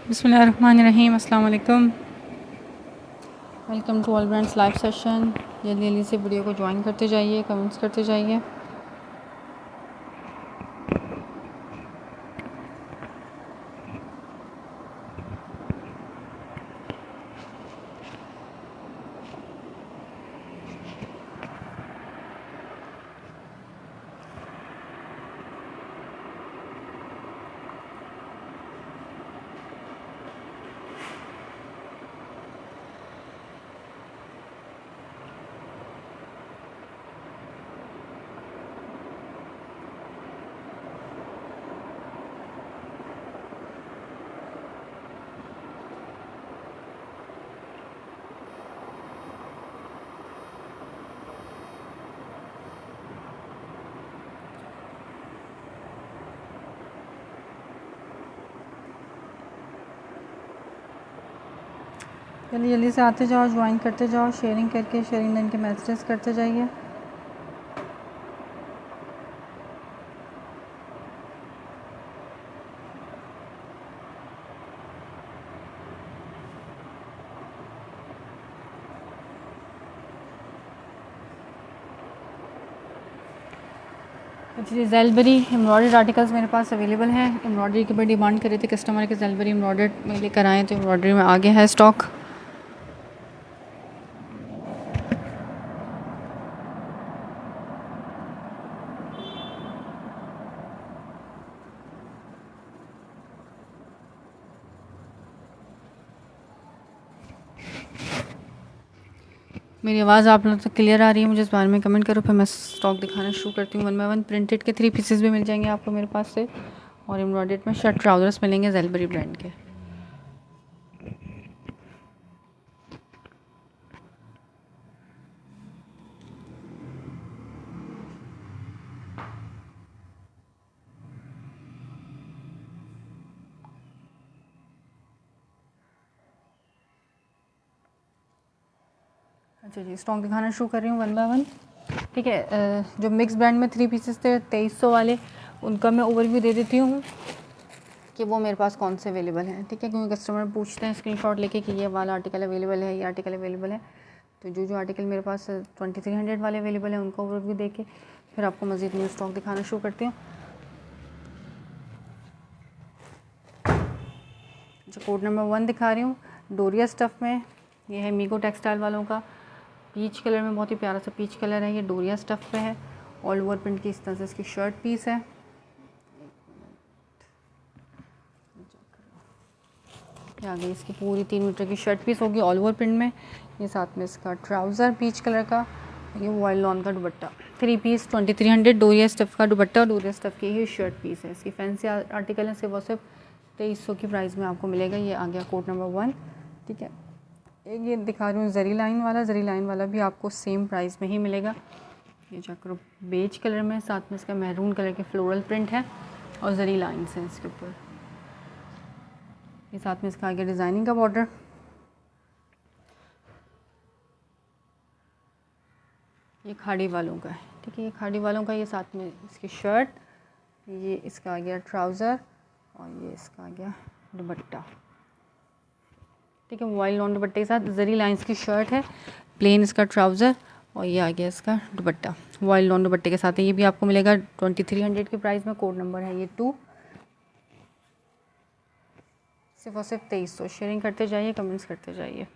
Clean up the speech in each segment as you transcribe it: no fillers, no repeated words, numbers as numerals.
बिस्मिल्लाहिर्रहमानिर्रहीम, अस्सलाम वालेकुम। Welcome to all brands live session. जल्दी जल्दी से वीडियो को ज्वाइन करते जाइए, कमेंट्स करते जाइए। जल्दी जल्दी से आते जाओ, ज्वाइन करते जाओ, शेयरिंग करके शेयरिंग लाइन के मैसेजेस करते जाइए। जी, जेलबरी एम्ब्रॉयडर्ड आर्टिकल्स मेरे पास अवेलेबल हैं। एम्ब्रॉयडरी की बड़ी डिमांड कर रहे थे कस्टमर के जेलबरी एम्ब्रॉयडर्ड में लेकर आए, तो एम्ब्रॉयडरी में आगे है स्टॉक। मेरी आवाज़ आप लोग तक क्लियर आ रही है? मुझे इस बारे में कमेंट करो, फिर मैं स्टॉक दिखाना शुरू करती हूँ। 1 बाय 1 प्रिंटेड के 3 पीसेस भी मिल जाएंगे आपको मेरे पास से, और एम्ब्रॉयडर्ड में शर्ट ट्राउजर्स मिलेंगे जेलबरी ब्रांड के। अच्छा जी, स्टॉक दिखाना शुरू कर रही हूँ 1 बाय 1। ठीक है, जो मिक्स ब्रांड में 3 पीसेस थे 2300 वाले, उनका मैं ओवरव्यू दे देती हूँ कि वो मेरे पास कौन से अवेलेबल हैं। ठीक है, क्योंकि कस्टमर पूछते हैं स्क्रीनशॉट लेके कि ये वाला आर्टिकल अवेलेबल है, ये आर्टिकल अवेलेबल है। तो जो जो आर्टिकल मेरे पास 2300 वाले अवेलेबल है उनका ओवरव्यू दे के फिर आपको मज़ीद न्यू स्टॉक दिखाना शुरू करती हूँ। जो कोड नंबर 1 दिखा रही हूँ डोरिया स्टफ़ में, ये है मीको टेक्सटाइल वालों का। पीच कलर में, बहुत ही प्यारा सा पीच कलर है। ये डोरिया स्टफ़ पे है, ऑल ओवर प्रिंट की इस तरह से इसकी शर्ट पीस है। आ गई इसकी पूरी 3 मीटर की शर्ट पीस होगी ऑल ओवर प्रिंट में। ये साथ में इसका ट्राउज़र पीच कलर का, ये वॉयल लॉन का दुपट्टा। 3 पीस 2300 डोरिया स्टफ़ का दुपट्टा और डोरिया स्टफ़ की ही शर्ट पीस है। इसकी फैंसी आर्टिकल है, सिर्फ और सिर्फ 2300 की प्राइस में आपको मिलेगा। ये आ गया कोड नंबर 1। ठीक है, एक ये दिखा रही हूँ जरी लाइन वाला। जरी लाइन वाला भी आपको सेम प्राइस में ही मिलेगा। ये चक्र बेज कलर में, साथ में इसका मैरून कलर के फ्लोरल प्रिंट है और जरी लाइन्स हैं इसके ऊपर। ये साथ में इसका आगे डिज़ाइनिंग का बॉर्डर। ये खाड़ी वालों का है। ठीक है, ये खाड़ी वालों का। ये साथ में इसकी शर्ट, ये इसका आ गया ट्राउज़र और ये इसका आ गया दुपट्टा। ठीक है, वाइल लॉन दुपट्टे के साथ जरी लाइंस की शर्ट है, प्लेन इसका ट्राउज़र और ये आ गया इसका दुपट्टा वाइल लॉन दुपट्टे के साथ है। ये भी आपको मिलेगा 2300 की प्राइस में। कोड नंबर है ये 2। सिर्फ और सिर्फ 2300। शेयरिंग करते जाइए, कमेंट्स करते जाइए।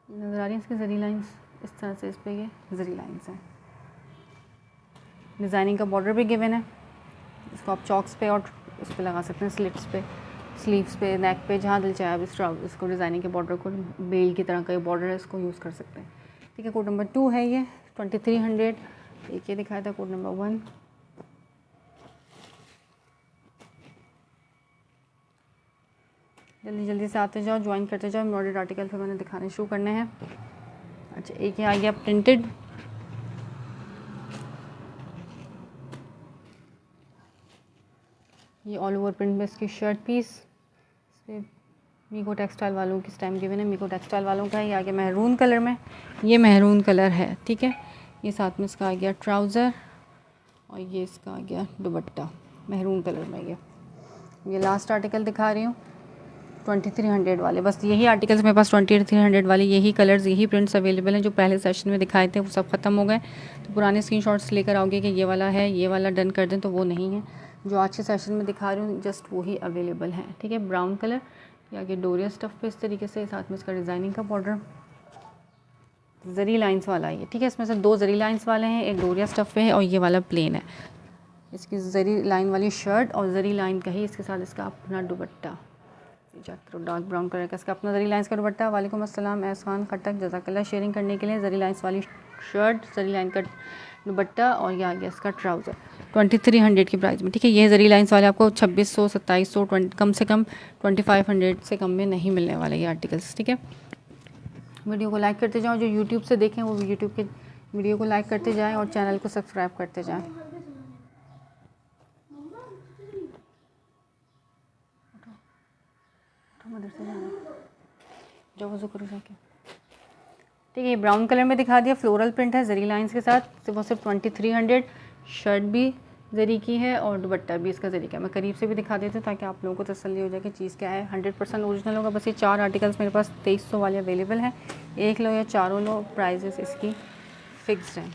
नज़र आ रही है इसकी जरी लाइंस इस तरह से, इस पर ये जरी लाइंस हैं। डिज़ाइनिंग का बॉर्डर भी गिवन है। इसको आप चॉक्स पे और उस पर लगा सकते हैं, स्लिट्स पे, स्लीव्स पे, नेक पे, जहाँ दिल चाहे आप इसको डिज़ाइनिंग के बॉर्डर को, बेल की तरह का ये बॉर्डर है, इसको यूज़ कर सकते हैं। ठीक है, कोड नंबर 2 है ये 2300। एक ये दिखाया था कोड नंबर 1। जल्दी जल्दी से आते जाओ, ज्वाइन करते जाओ। एम्ब्रॉयडर्ड आर्टिकल फिर मैंने दिखाने शुरू करने हैं। अच्छा, एक ये आ गया प्रिंटेड। ये ऑल ओवर प्रिंट में इसकी शर्ट पीस, मीको टेक्सटाइल वालों की टाइम गिवन है, मीको टेक्सटाइल वालों का। ये आ गया महरून कलर में, ये महरून कलर है। ठीक है, ये साथ में इसका आ गया ट्राउज़र और ये इसका आ गया दुपट्टा। मेहरून कलर में। ये लास्ट आर्टिकल दिखा रही हूँ 2300 वाले। बस यही आर्टिकल्स मेरे पास 2300 वाले, यही कलर्स, यही प्रिंट्स अवेलेबल हैं। जो पहले सेशन में दिखाए थे वो सब ख़त्म हो गए, तो पुराने स्क्रीनशॉट्स लेकर आओगे कि ये वाला है, ये वाला डन कर दें, तो वो नहीं है। जो आज के सेशन में दिखा रही हूँ जस्ट वही अवेलेबल है। ठीक है, ब्राउन कलर, ये आगे डोरिया स्टफ़ पे इस तरीके से, साथ में इसका डिज़ाइनिंग का बॉर्डर ज़री लाइंस वाला है ये। ठीक है, इसमें से 2 ज़री लाइंस वाले हैं, एक डोरिया स्टफ़ पे है और ये वाला प्लेन है। इसकी ज़री लाइन वाली शर्ट और ज़री लाइन का ही इसके साथ इसका अपना दुपट्टा, चेक करो, डार्क ब्राउन कलर का इसका अपना ज़री लाइंस का दुपट्टा। वालेकुम अस्सलाम एहसान खटक, जज़ाकल्लाह शेयरिंग करने के लिए। ज़री लाइंस वाली शर्ट, ज़री लाइन का दुपट्टा और ये आ गया इसका ट्राउज़र 2300 की प्राइस में। ठीक है, ये ज़री लाइंस वाले आपको 2600, 2700, कम से कम 2500 से कम में नहीं मिलने वाले ये आर्टिकल्स। ठीक है, वीडियो को लाइक करते जाओ, जो यूट्यूब से देखें वो यूट्यूब के वीडियो को लाइक करते जाएँ और चैनल को सब्सक्राइब करते जाएँ। जो वज़ू करो जाके। ठीक है, ये ब्राउन कलर में दिखा दिया, फ्लोरल प्रिंट है ज़री लाइंस के साथ, सिर्फ 2300। शर्ट भी ज़री की है और दुपट्टा भी इसका ज़री का। मैं करीब से भी दिखा देती हूँ ताकि आप लोगों को तसल्ली हो जाए कि चीज़ क्या है। 100% ओरिजिनल होगा। बस ये 4 आर्टिकल्स मेरे पास 2300 वाले अवेलेबल हैं। एक लो या चारों लो, प्राइजेस इसकी फ़िक्स्ड हैं।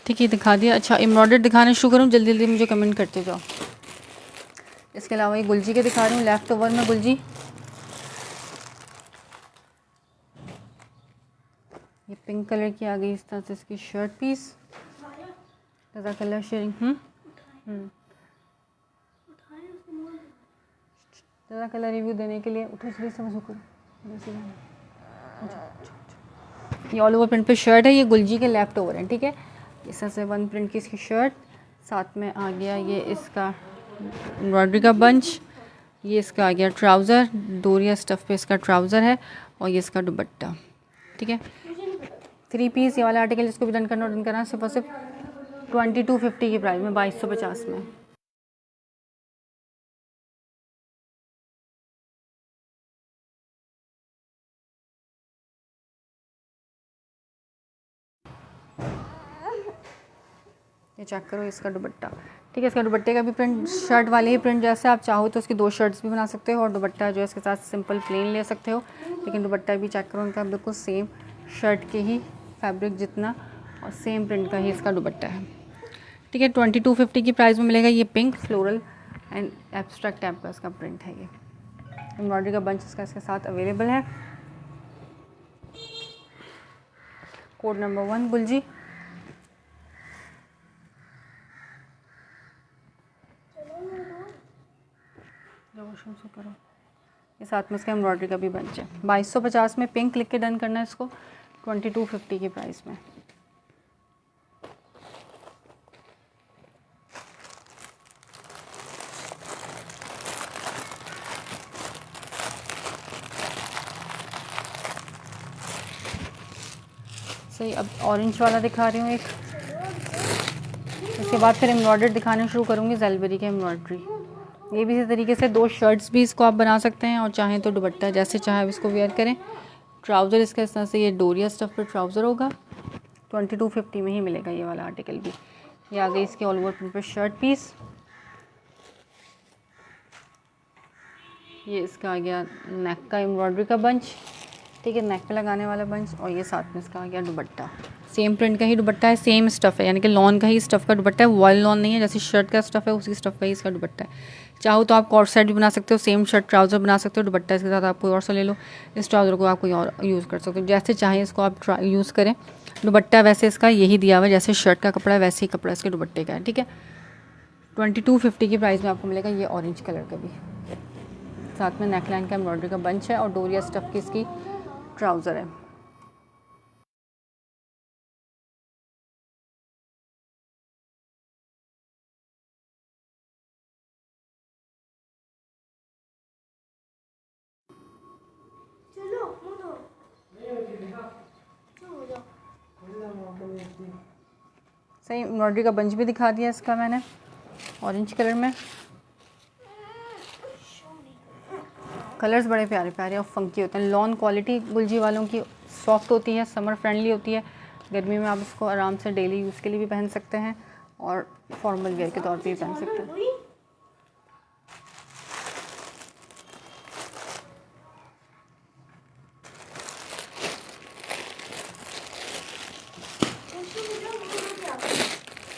ठीक है, दिखा दिया। अच्छा, एम्ब्रॉयडर्ड दिखाना शुरू करूँ, जल्दी जल्दी मुझे कमेंट करते जाओ। इसके अलावा ये गुलजी के दिखा रही हूँ, लेफ्ट ओवर में गुलजी। ये पिंक कलर की आ गई इस तरह से इसकी शर्ट पीस, जज़ाकल्लाह शेयरिंग। जज़ाकल्लाह रिव्यू देने के लिए। उठो जल्दी से, वज़ू करो। ये ऑल ओवर प्रिंट पे शर्ट है, ये गुलजी के लेफ्ट ओवर है। ठीक है, इस तरह से 1 प्रिंट की इसकी शर्ट, साथ में आ गया ये इसका एम्ब्रॉयडरी का बंच, ये इसका आ गया ट्राउज़र, डोरिया स्टफ़ पे इसका ट्राउज़र है और ये इसका दुपट्टा। ठीक है, 3 पीस ये वाला आर्टिकल, जिसको भी डन करना सिर्फ और सिर्फ 2250 की प्राइस में, 2250 में। ये चेक करो इसका दुपट्टा। ठीक है, इसका दुपट्टे का भी प्रिंट शर्ट वाले ही प्रिंट जैसे, आप चाहो तो इसकी 2 शर्ट्स भी बना सकते हो और दुपट्टा जो है इसके साथ सिंपल प्लेन ले सकते हो। लेकिन दुपट्टा भी चेक करो इनका बिल्कुल सेम शर्ट के ही फैब्रिक जितना और सेम प्रिंट का ही इसका दुपट्टा है। ठीक है, 2250 की प्राइस में मिलेगा। ये pink floral and abstract type का इसका प्रिंट है। ये एम्ब्रॉयडरी का बंच इसका इसके साथ अवेलेबल है। Code number 1 गुलजी। से करो, ये साथ में इसका एम्ब्रॉयडरी का भी बंच है। 2250 में पिंक लिख के डन करना है इसको, 2250 की प्राइस में। सही, अब ऑरेंज वाला दिखा रही हूँ एक, इसके बाद फिर एम्ब्रॉयडरी दिखाने शुरू करूँगी, ज़ेलबेरी के एम्ब्रॉयडरी। ये भी इसी तरीके से 2 शर्ट्स भी इसको आप बना सकते हैं और चाहें तो दुपट्टा जैसे चाहे इसको वेयर करें। ट्राउज़र इसका इस तरह से, ये डोरिया स्टफ़ पर ट्राउज़र होगा, 2250 में ही मिलेगा ये वाला आर्टिकल भी। ये आ गई इसके ऑल ओवर प्रिंट पर शर्ट पीस। ये इसका आ गया नेक का एम्ब्रॉयडरी का बंच। ठीक है, नेक पे लगाने वाला बंच और ये साथ में इसका आ गया दुपट्टा। सेम प्रिंट का ही दुपट्टा है, सेम स्टफ़ है, यानी कि लॉन का ही स्टफ़ का दुपट्टा है, वॉयल लॉन नहीं है। जैसे शर्ट का स्टफ़ है उसी स्टफ़ का ही इसका दुपट्टा है। चाहो तो आप कॉर्ड सेट भी बना सकते हो, सेम शर्ट ट्राउज़र बना सकते हो, दुपट्टा इसके साथ आप कोई और सा ले लो, इस ट्राउज़र को आप कोई और यूज़ कर सकते हो, जैसे चाहें इसको आप यूज़ करें। दुपट्टा वैसे इसका यही दिया हुआ है, जैसे शर्ट का कपड़ा है वैसे ही कपड़ा इसके दुपट्टे का है। ठीक है, 2250 की प्राइस में आपको मिलेगा ये ऑरेंज कलर का भी। साथ में नेकलाइन का एम्ब्रॉयडरी का बंच है और डोरिया स्टफ़ की इसकी ट्राउज़र है। सही एम्ब्रॉयडरी का बंच भी दिखा दिया इसका मैंने ऑरेंज कलर में। कलर्स बड़े प्यारे प्यारे और फंकी होते हैं। लॉन क्वालिटी गुलजी वालों की सॉफ्ट होती है, समर फ्रेंडली होती है। गर्मी में आप इसको आराम से डेली यूज़ के लिए भी पहन सकते हैं और फॉर्मल वेयर के तौर पे भी पहन सकते हैं।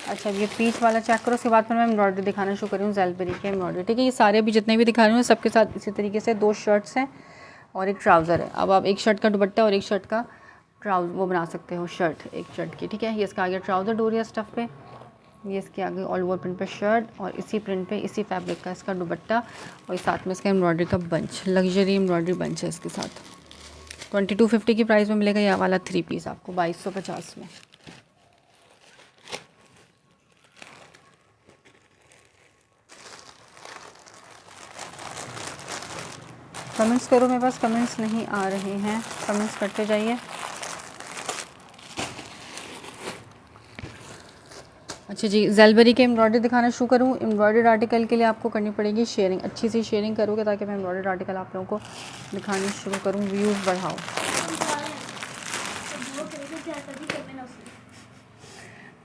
अच्छा, ये पीच वाला चेक करो। उसके बाद फिर मैं एम्ब्रॉयडरी दिखाना शुरू करी हूँ, ज़ेलबरी की एम्ब्रॉयडरी। ठीक है, ये सारे अभी जितने भी दिखा रही हूँ सबके साथ इसी तरीके से 2 शर्ट्स हैं और एक ट्राउज़र है। अब आप एक शर्ट का दुपट्टा और एक शर्ट का वो बना सकते हो, शर्ट एक शर्ट की। ठीक है, ये इसका आगे ट्राउज़र डोरिया स्टफ़ पे, ये इसके आगे ऑल ओवर प्रिंट पे शर्ट और इसी प्रिंट पे इसी फैब्रिक का इसका दुपट्टा और साथ में इसका एम्ब्रॉयडरी का बंच, लग्जरी एम्ब्रॉयडरी बंच है इसके साथ। 2250 की प्राइस में मिलेगा यह वाला 3 पीस आपको 2250 में। कमेंट्स करो, मेरे पास कमेंट्स नहीं आ रहे हैं, कमेंट्स करते जाइए। अच्छा जी, ज़ेलबरी के एम्ब्रॉयडरी दिखाना शुरू करूँ। एम्ब्रॉयडर्ड आर्टिकल के लिए आपको करनी पड़ेगी शेयरिंग, अच्छी सी शेयरिंग करोगे ताकि मैं एम्ब्रॉयडर्ड आर्टिकल आप लोगों को दिखानी शुरू करूँ, व्यूज़ बढ़ाओ।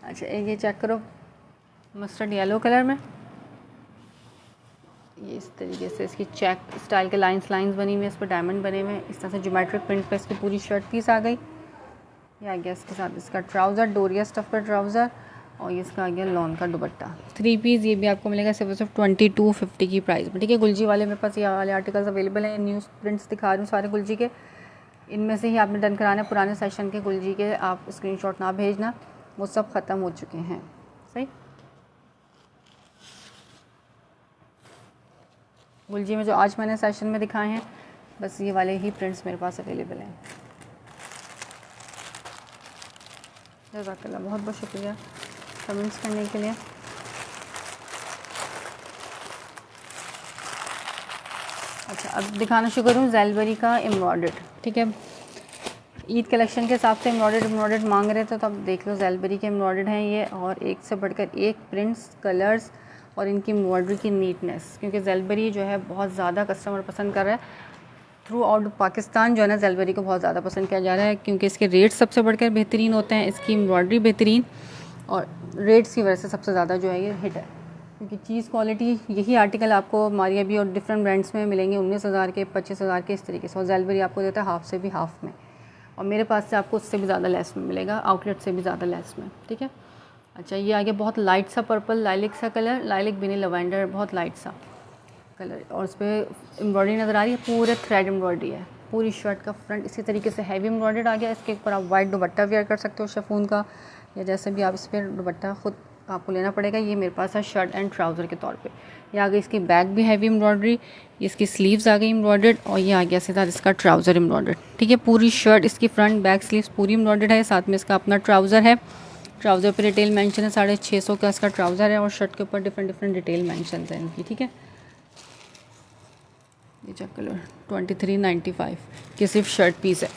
अच्छा, ये चेक करो मस्टर्ड येलो कलर में, ये इस तरीके से इसकी चेक स्टाइल के लाइंस बनी हुई है, इस पर डायमंड बने हुए हैं। इस तरह से ज्योमेट्रिक प्रिंट पे इसकी पूरी शर्ट पीस आ गई। ये आ गया इसके साथ इसका ट्राउज़र, डोरिया स्टफ़ का ट्राउज़र और ये इसका आ गया लॉन का दुपट्टा 3 पीस। ये भी आपको मिलेगा सिर्फ 2250 की प्राइस में। ठीक है, गुलजी वाले मेरे पास ये वाले आर्टिकल्स अवेलेबल हैं। न्यूज़ प्रिंट्स दिखा रही हूँ सारे गुलजी के, इनमें से ही आपने डन कराना है। पुराने सेशन के गुलजी के आप स्क्रीनशॉट ना भेजना, वो सब ख़त्म हो चुके हैं। सही, गुलजी में जो आज मैंने सेशन में दिखाए हैं बस ये वाले ही प्रिंट्स मेरे पास अवेलेबल हैं। जज़ाकल्लाह, बहुत बहुत शुक्रिया कमेंट्स करने के लिए। अच्छा, अब दिखाना शुरू करूँ ज़ेलबरी का एम्ब्रॉयडर्ड। ठीक है, ईद कलेक्शन के हिसाब से एम्ब्रॉयडर्ड मांग रहे थे तो अब देख लो ज़ेलबरी के एम्ब्रॉयडर्ड हैं ये, और एक से बढ़कर एक प्रिंट्स, कलर्स और इनकी एम्ब्रॉयडरी की नीटनेस, क्योंकि ज़ेलबरी जो है बहुत ज़्यादा कस्टमर पसंद कर रहा है। थ्रू आउट पाकिस्तान जो है ना ज़ेलबरी को बहुत ज़्यादा पसंद किया जा रहा है, क्योंकि इसके रेट सबसे बढ़कर बेहतरीन होते हैं, इसकी एम्ब्रॉयडरी बेहतरीन, और रेट्स की वजह से सबसे ज़्यादा जो है ये हिट है। क्योंकि चीज़ क्वालिटी, यही आर्टिकल आपको मारिया भी और डिफरेंट ब्रांड्स में मिलेंगे 19,000 के, 25,000 के, इस तरीके से। और ज़ेलबरी आपको देता है हाफ़ से भी हाफ़ में, और मेरे पास से आपको उससे भी ज़्यादा लेस में मिलेगा, आउटलेट से भी ज़्यादा लेस में। ठीक है, अच्छा, ये आगे बहुत लाइट सा पर्पल लाइलिक सा कलर, लाइलिक बिनी लवेंडर, बहुत लाइट सा कलर, और उस पर एम्ब्रॉयडरी नज़र आ रही है, पूरे थ्रेड एम्ब्रॉयडरी है। पूरी शर्ट का फ्रंट इसी तरीके से हैवी एम्ब्रॉयडर्ड आ गया। इसके ऊपर आप वाइट दुपट्टा वेयर कर सकते हो शिफॉन का, या जैसे भी आप इस पर दुपट्टा खुद आपको लेना पड़ेगा। ये मेरे पास है शर्ट एंड ट्राउज़र के तौर पे। ये आ गई इसकी बैक भी हैवी एम्ब्रॉयडरी, इसकी स्लीव्स आ गई एम्ब्रॉयडर्ड, और ये आ गया सीधा इसका ट्राउज़र एम्ब्रॉयडर्ड। ठीक है, पूरी शर्ट इसकी फ्रंट बैक स्लीव्स पूरी एम्ब्रॉयडर्ड है, साथ में इसका अपना ट्राउज़र है। ट्राउज़र पर रिटेल मेंशन है, 650 का इसका ट्राउज़र है, और शर्ट के ऊपर डिफरेंट डिटेल मेंशन है इनकी। ठीक है, ये चेक कलर 2395 की सिर्फ शर्ट पीस है।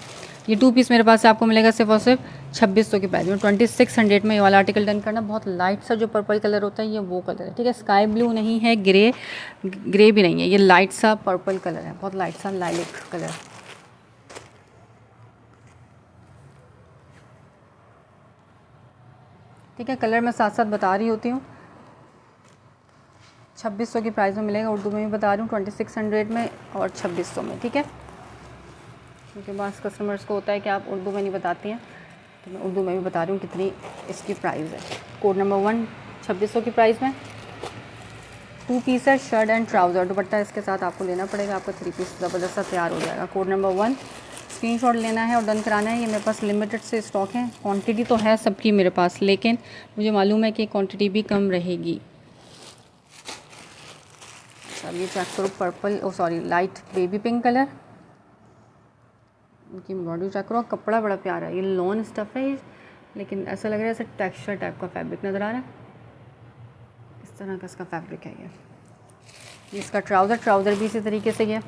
ये 2 पीस मेरे पास से आपको मिलेगा सिर्फ और सिर्फ 2600 के प्राइस में। 2600 में ये वाला आर्टिकल डन करना। बहुत लाइट सा जो पर्पल कलर होता है ये वो कलर है। ठीक है, स्काई ब्लू नहीं है, ग्रे भी नहीं है, ये लाइट सा पर्पल कलर है, बहुत लाइट सा लाइलिक कलर। ठीक है, कलर मैं साथ साथ बता रही होती हूँ। 2600 की प्राइस में मिलेगा, उर्दू में भी बता रही हूँ, 2600 में और 2600 में। ठीक है, क्योंकि बास कस्टमर्स को होता है कि आप उर्दू में नहीं बताती हैं, तो मैं उर्दू में भी बता रही हूँ कितनी इसकी प्राइस है। कोड नंबर 1 2600 की प्राइस में 2 पीस है, शर्ट एंड ट्राउज़र, दुपट्टा इसके साथ आपको लेना पड़ेगा, आपका 3 पीस ज़बरदस्त सा तैयार हो जाएगा। कोड नंबर 1 स्क्रीनशॉट लेना है और डन कराना है। ये मेरे पास लिमिटेड से स्टॉक है, क्वांटिटी तो है सबकी मेरे पास, लेकिन मुझे मालूम है कि क्वांटिटी भी कम रहेगी। अब ये चेक करो purple, light baby pink colour, इनकी एम्ब्रॉयडरी चेक करो, कपड़ा बड़ा प्यारा है। ये लॉन स्टफ़ है, लेकिन ऐसा लग रहा है जैसे टेक्सचर टाइप का फैब्रिक नज़र आ रहा है, इस तरह का इसका फैब्रिक है ये इसका ट्राउज़र भी इसी तरीके से ये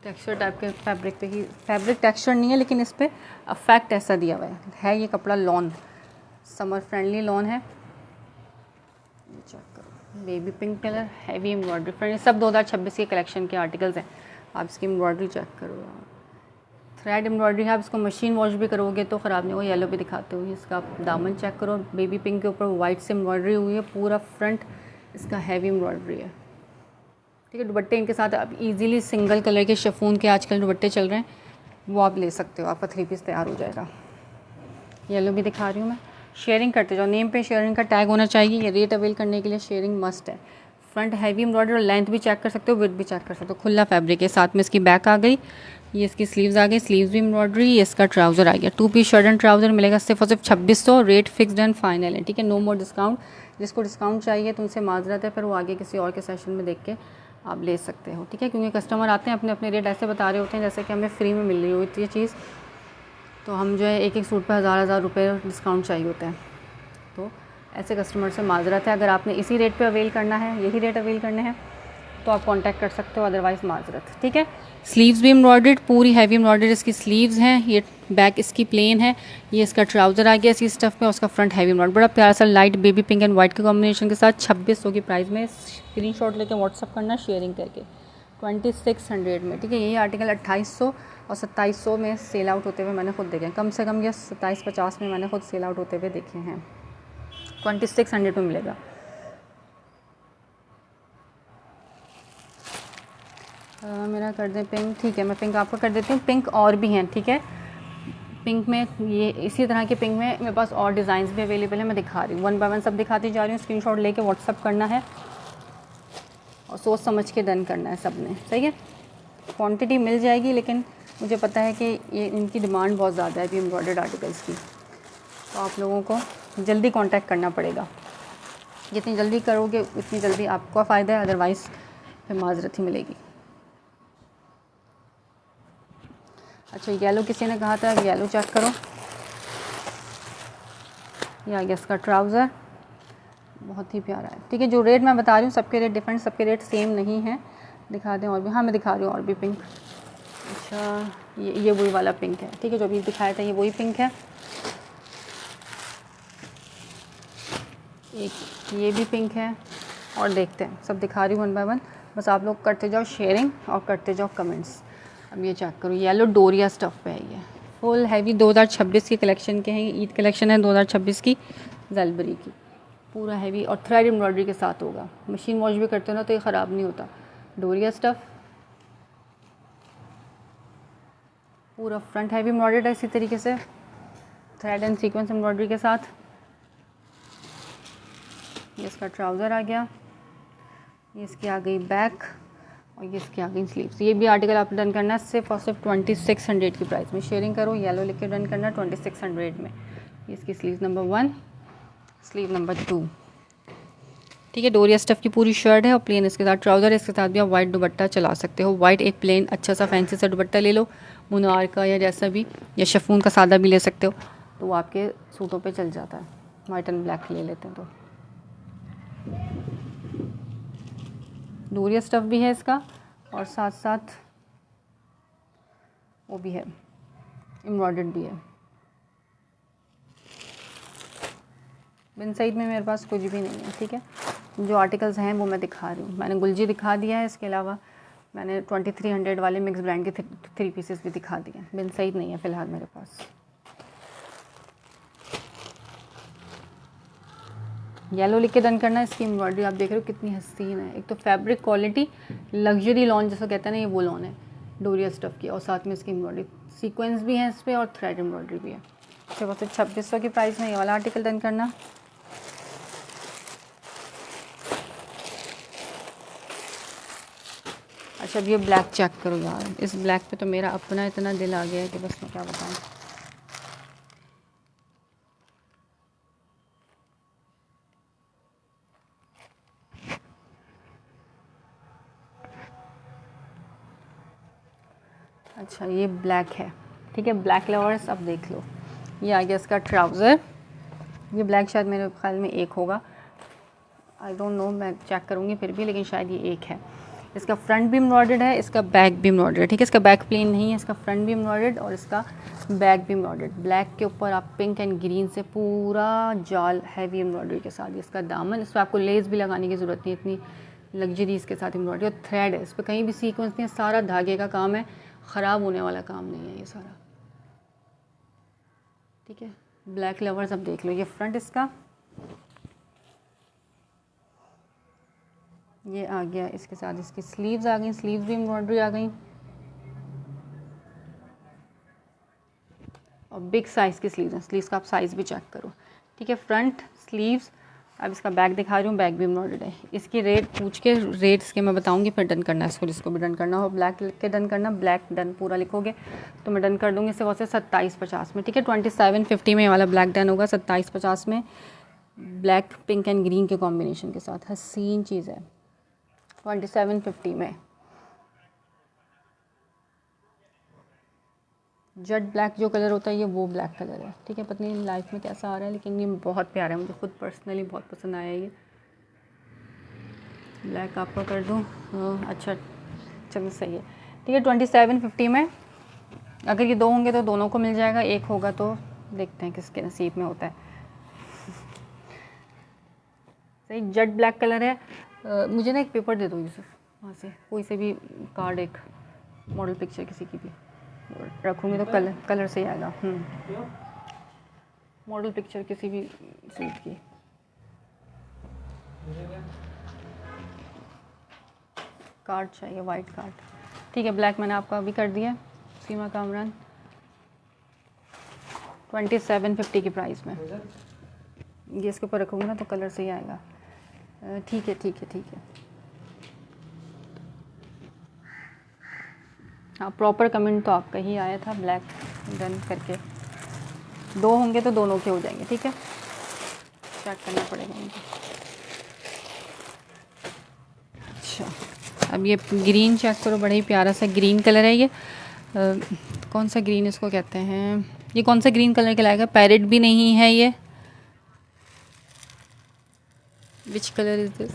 टेक्सचर टाइप के फैब्रिक पे ही, फैब्रिक टेक्सचर नहीं है लेकिन इस पर अफेक्ट ऐसा दिया हुआ है ये कपड़ा लॉन समर फ्रेंडली लॉन है, चेक करो, baby pink colour, heavy embroidery friend, सब 2026 के कलेक्शन के आर्टिकल्स हैं। आप इसकी एम्ब्रॉयडरी चेक करो, थ्रेड एम्ब्रॉयडरी है। आप इसको मशीन वॉश भी करोगे तो ख़राब नहीं होगा। येलो भी दिखाते हुए इसका आप दामन चेक करो, बेबी पिंक के ऊपर वाइट से एम्ब्रॉयडरी हुई है, पूरा फ्रंट इसका हैवी एम्ब्रॉयडरी है। ठीक है, दुपट्टे इनके साथ आप इजीली सिंगल कलर के शिफॉन के आजकल दुपट्टे चल रहे हैं, वो आप ले सकते हो, आपका 3 पीस तैयार हो जाएगा। येलो भी दिखा रही हूँ मैं। शेयरिंग करते जाओ, नेम पे शेयरिंग का टैग होना चाहिए। ये रेट अवेल करने के लिए शेयरिंग मस्ट है। फ्रंट हैवी एम्ब्रॉयडरी और लेंथ भी चेक कर सकते हो, विड्थ भी चेक कर सकते हो। खुला फैब्रिक है, साथ में इसकी बैक आ गई, ये इसकी स्लीव्स आ गई, स्लीव्स भी एम्ब्रॉयडरी, ये इसका ट्राउज़र आ गया। 2 पीस शर्ट एंड ट्राउज़र मिलेगा सिर्फ और सिर्फ 2600। रेट फिक्स्ड एंड फाइनल है, ठीक है, नो मोर डिस्काउंट। जिसको डिस्काउंट चाहिए तो उनसे माजरत है, फिर वो आगे किसी और के सेशन में देख के आप ले सकते हो, ठीक है। क्योंकि कस्टमर आते हैं अपने अपने रेट ऐसे बता रहे होते हैं जैसे कि हमें फ्री में मिल रही होती है चीज़, तो हम जो है एक एक सूट पे 1000 रुपये डिस्काउंट चाहिए होता है। तो ऐसे कस्टमर से माजरत है। अगर आपने इसी रेट पे अवेल करना है, यही रेट अवेल करने हैं, तो आप कांटेक्ट कर सकते हो, अदरवाइज़ माजरत, ठीक है। स्लीव्स भी एम्ब्रॉयडर्ड, पूरी हैवी एम्ब्रॉयडर्ड इसकी स्लीव्स हैं। ये बैक इसकी प्लेन है, ये इसका ट्राउज़र आ गया इसी स्टफ में, उसका फ्रंट हैवी एम्ब्रॉयडर्ड, बड़ा प्यारा सा light baby pink and white के कॉम्बिनेशन के साथ 2600 की प्राइस में। स्क्रीनशॉट लेके व्हाट्सअप करना, शेयरिंग करके 2600 में, ठीक है। यही आर्टिकल 2800 और 2700 में सेल आउट होते हुए मैंने खुद देखे हैं, कम से कम ये 2750 में मैंने खुद सेल आउट होते हुए देखे हैं। 2600 में मिलेगा। मेरा कर दें पिंक, ठीक है, मैं पिंक आपका कर देती हूँ। पिंक और भी हैं, ठीक है। पिंक में ये इसी तरह के पिंक में मेरे पास और डिज़ाइंस भी अवेलेबल है, मैं दिखा रही हूँ, 1 बाय 1 सब दिखाती जा रही हूँ। स्क्रीनशॉट लेके व्हाट्सअप करना है और सोच समझ के डन करना है सब ने, सही है। क्वांटिटी मिल जाएगी, लेकिन मुझे पता है कि ये इनकी डिमांड बहुत ज़्यादा है अभी एम्ब्रॉयडर्ड आर्टिकल्स की, तो आप लोगों को जल्दी कांटेक्ट करना पड़ेगा। जितनी जल्दी करोगे उतनी जल्दी आपका फ़ायदा है, अदरवाइज़ फिर माजरत ही मिलेगी। अच्छा, येलो किसी ने कहा था, येलो चेक करो, ये आ गया इसका ट्राउज़र, बहुत ही प्यारा है, ठीक है। जो रेट मैं बता रही हूँ सबके रेट डिफरेंट, सबके रेट सेम नहीं है। दिखा दें और भी, हाँ मैं दिखा रही हूँ और भी पिंक। अच्छा, ये वही वाला पिंक है, ठीक है, जो अभी दिखाया था ये वही पिंक है। एक ये भी पिंक है, और देखते हैं, सब दिखा रही हूँ 1 बाय 1, बस आप लोग करते जाओ शेयरिंग और करते जाओ कमेंट्स। अब ये चेक करो, येलो डोरिया स्टफ़ पे है, ये फुल हैवी 2026 की कलेक्शन के हैं, ईद कलेक्शन है 2026 की, ज़लबरी की, पूरा हैवी और थ्रेड एम्ब्रॉयडरी के साथ होगा। मशीन वॉश भी करते हो ना तो ये ख़राब नहीं होता। डोरिया स्टफ़, पूरा फ्रंट हैवी एम्ब्रॉयडर्ड है इसी तरीके से, थ्रेड एंड सीक्वेंस एम्ब्रॉयडरी के साथ। ये इसका ट्राउज़र आ गया, ये इसकी आ गई बैक, और ये इसकी आ गई स्लीव्स। ये भी आर्टिकल आप डन करना है सिर्फ और सिर्फ 2600 की प्राइस में। शेयरिंग करो, येलो लिख के डन करना 2600 में। ये इसकी स्लीव नंबर 1, स्लीव नंबर 2, ठीक है। डोरिया स्टफ़ की पूरी शर्ट है और प्लेन इसके साथ ट्राउज़र है। इसके साथ भी आप वाइट दुपट्टा चला सकते हो। वाइट एक प्लेन अच्छा सा फैंसी सा दुपट्टा ले लो, मुनार का या जैसा भी, या शिफॉन का सादा भी ले सकते हो, तो वो आपके सूटों पे चल जाता है। वाइट एंड ब्लैक ले लेते हैं तो। डोरिया स्टफ़ भी है इसका, और साथ साथ वो भी है, एम्ब्रॉयडर्ड भी है। बिन सईद में मेरे पास कुछ भी नहीं है, ठीक है। जो आर्टिकल्स हैं वो मैं दिखा रही हूँ। मैंने गुलजी दिखा दिया है, इसके अलावा मैंने 2300 वाले मिक्स ब्रांड के 3 पीसेस भी दिखा दिए हैं। बिन सईद नहीं है फ़िलहाल मेरे पास। येलो लिख के डन करना। इसकी एम्ब्रॉयडरी आप देख रहे हो कितनी हसीन है। एक तो फैब्रिक क्वालिटी, लग्जरी लॉन जैसा कहते हैं ना, ये वो लॉन है डोरिया स्टफ़ की, और साथ में इसकी एम्ब्रॉयडरी सीक्वेंस भी है इस पर, और थ्रेड एम्ब्रॉयडरी भी है। इसके बाद 2600 की प्राइस में ये वाला आर्टिकल डन करना। अच्छा, अब ये ब्लैक चेक करो यार, इस ब्लैक पे तो मेरा अपना इतना दिल आ गया है कि बस मैं क्या बताऊँ। अच्छा, ये ब्लैक है, ठीक है। ब्लैक लवर्स अब देख लो, ये आ गया इसका ट्राउज़र। ये ब्लैक शायद मेरे ख्याल में एक होगा, आई डोंट नो, मैं चेक करूँगी फिर भी, लेकिन शायद ये एक है। इसका फ्रंट भी एम्ब्रॉयडर्ड है, इसका बैक भी एम्ब्रॉयडर्ड है, ठीक है। इसका बैक प्लेन नहीं है, इसका फ्रंट भी एम्ब्रॉयडर्ड और इसका बैक भी एम्ब्रॉयडर्ड। ब्लैक के ऊपर आप पिंक एंड ग्रीन से पूरा जाल हैवी एम्ब्रॉयडरी के साथ। इसका दामन, इस पर आपको लेस भी लगाने की ज़रूरत नहीं, इतनी लग्जरी इसके साथ एम्ब्रॉयडरी। और थ्रेड है, इस पर कहीं भी सीक्वेंस नहीं है, सारा धागे का काम है, ख़राब होने वाला काम नहीं है ये सारा, ठीक है। ब्लैक लवर्स अब देख लो, ये फ्रंट इसका, ये आ गया, इसके साथ इसकी स्लीव्स आ गई, स्लीव्स भी एम्ब्रॉयडरी आ गई और बिग साइज़ की स्लीव्स हैं। स्लीव्स का आप साइज़ भी चेक करो, ठीक है। Front sleeves. अब इसका बैक दिखा रही हूँ, बैक भी एम्ब्रॉयडर्ड है। इसकी रेट पूछ के रेट इसके मैं बताऊँगी, फिर डन करना है इसको, जिसको भी डन करना हो। ब्लैक लिख के डन करना, ब्लैक डन पूरा लिखोगे तो मैं डन कर दूँगी। इससे बहुत से 2750 में, ठीक है। 2750 में ये वाला ब्लैक डन होगा, 2750 में ब्लैक पिंक एंड ग्रीन के कॉम्बिनेशन के साथ। हसीन चीज़ है, 2750 में। जेट ब्लैक जो कलर होता है ये वो ब्लैक कलर है, ठीक है। पता नहीं लाइफ में कैसा आ रहा है, लेकिन ये बहुत प्यारा है, मुझे खुद पर्सनली बहुत पसंद आया ये ब्लैक। आपको कर दूँ? अच्छा चलो सही है, ठीक है। 2750 में अगर ये दो होंगे तो दोनों को मिल जाएगा, एक होगा तो देखते हैं किसके नसीब में होता है। सही, जेट ब्लैक कलर है। मुझे ना एक पेपर दे दो यूसुफ, वहाँ से कोई से भी कार्ड, एक मॉडल पिक्चर किसी की भी रखूँगी तो कलर से ही आएगा। मॉडल पिक्चर किसी भी सूट की। कार्ड चाहिए, वाइट कार्ड, ठीक है। ब्लैक मैंने आपका अभी कर दिया, सीमा कामरान। 2750 की प्राइस में ये इसके ऊपर रखूँगी ना तो कलर से ही आएगा, ठीक है ठीक है ठीक है। हाँ, प्रॉपर कमेंट तो आपका ही आया था, ब्लैक डन करके। दो होंगे तो दोनों के हो जाएंगे, ठीक है। चेक करना पड़ेगा मुझे। अच्छा, अब ये ग्रीन चेक करो, बड़ा ही प्यारा सा ग्रीन कलर है ये। कौन सा ग्रीन इसको कहते हैं, ये कौन सा ग्रीन कलर कहलाएगा? पैरेट भी नहीं है ये। Which colour is this?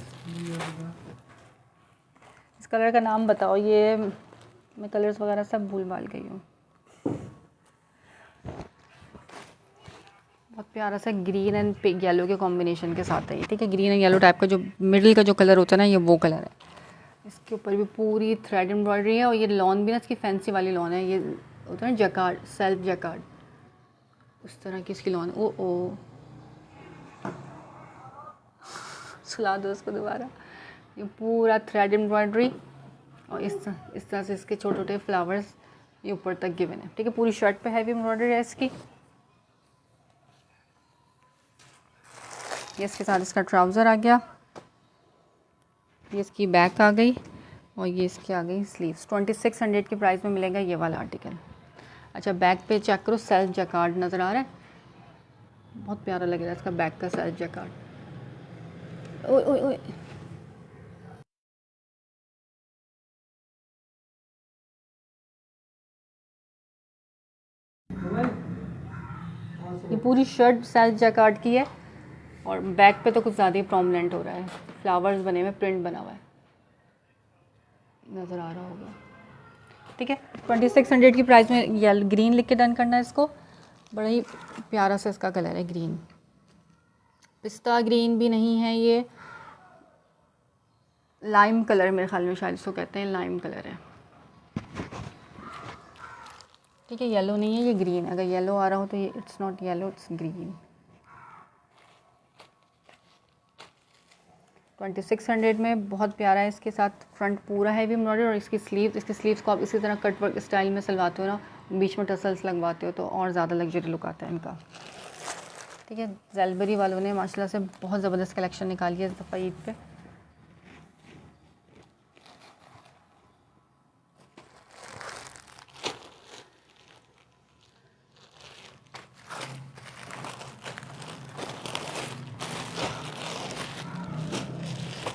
इस कलर का नाम बताओ। ये मैं कलर्स वगैरह सब भूल भाल गई हूँ। बहुत प्यारा सा ग्रीन एंड पिंक येलो के कॉम्बिनेशन के साथ है ये, ठीक है। ग्रीन एंड येलो टाइप का जो मिडिल का जो कलर होता है ना, ये वो कलर है। इसके ऊपर भी पूरी थ्रेड एम्ब्रॉयडरी है और ये लॉन भी ना इसकी फैंसी वाली लॉन है। ये होता है ना जैकार्ड, सेल्फ जैकार्ड, उस तरह की इसकी लॉन है। ओ सुला दो उसको दोबारा। ये पूरा थ्रेड एम्ब्रॉयडरी और इस तरह से इसके छोटे छोटे फ्लावर्स ये ऊपर तक गिवन है, ठीक है। पूरी शर्ट पे हैवी एम्ब्रॉयडरी है इसकी। ये इसके साथ इसका ट्राउज़र आ गया, ये इसकी बैक आ गई और ये इसकी आ गई स्लीव्स। 2600 की प्राइस में मिलेगा ये वाला आर्टिकल। अच्छा, बैक पे चेक करो, सेल्फ जैकार्ड नज़र आ रहा है, बहुत प्यारा लग रहा है इसका बैक का सेल्फ जैकार्ड। ओए ओए ओए, ये पूरी शर्ट सेल्फ जैकार्ड की है और बैक पे तो कुछ ज़्यादा ही प्रोमिनेंट हो रहा है, फ्लावर्स बने हुए, प्रिंट बना हुआ है, नज़र आ रहा होगा, ठीक है। 2600 की प्राइस में येलो ग्रीन लिख के डन करना है इसको। बड़ा ही प्यारा सा इसका कलर है ग्रीन, पिस्ता ग्रीन भी नहीं है ये, लाइम कलर मेरे ख्याल में शायद इसको कहते हैं, लाइम कलर है, ठीक है। येलो नहीं है ये, ग्रीन है। अगर येलो आ रहा हो तो ये it's not yellow, it's green. 2600 में बहुत प्यारा है। इसके साथ फ्रंट पूरा हैवी एम्ब्रॉयडरी और इसकी स्लीव्स को आप इसी तरह कट वर्क स्टाइल में सिलवाते हो ना, बीच में टसल्स लगवाते हो तो और ज़्यादा लग्जरी लुक आता है इनका, ठीक है। ज़ेलबरी वालों ने माशाल्लाह से बहुत ज़बरदस्त कलेक्शन निकाली है इस दफ़ा ईद पे।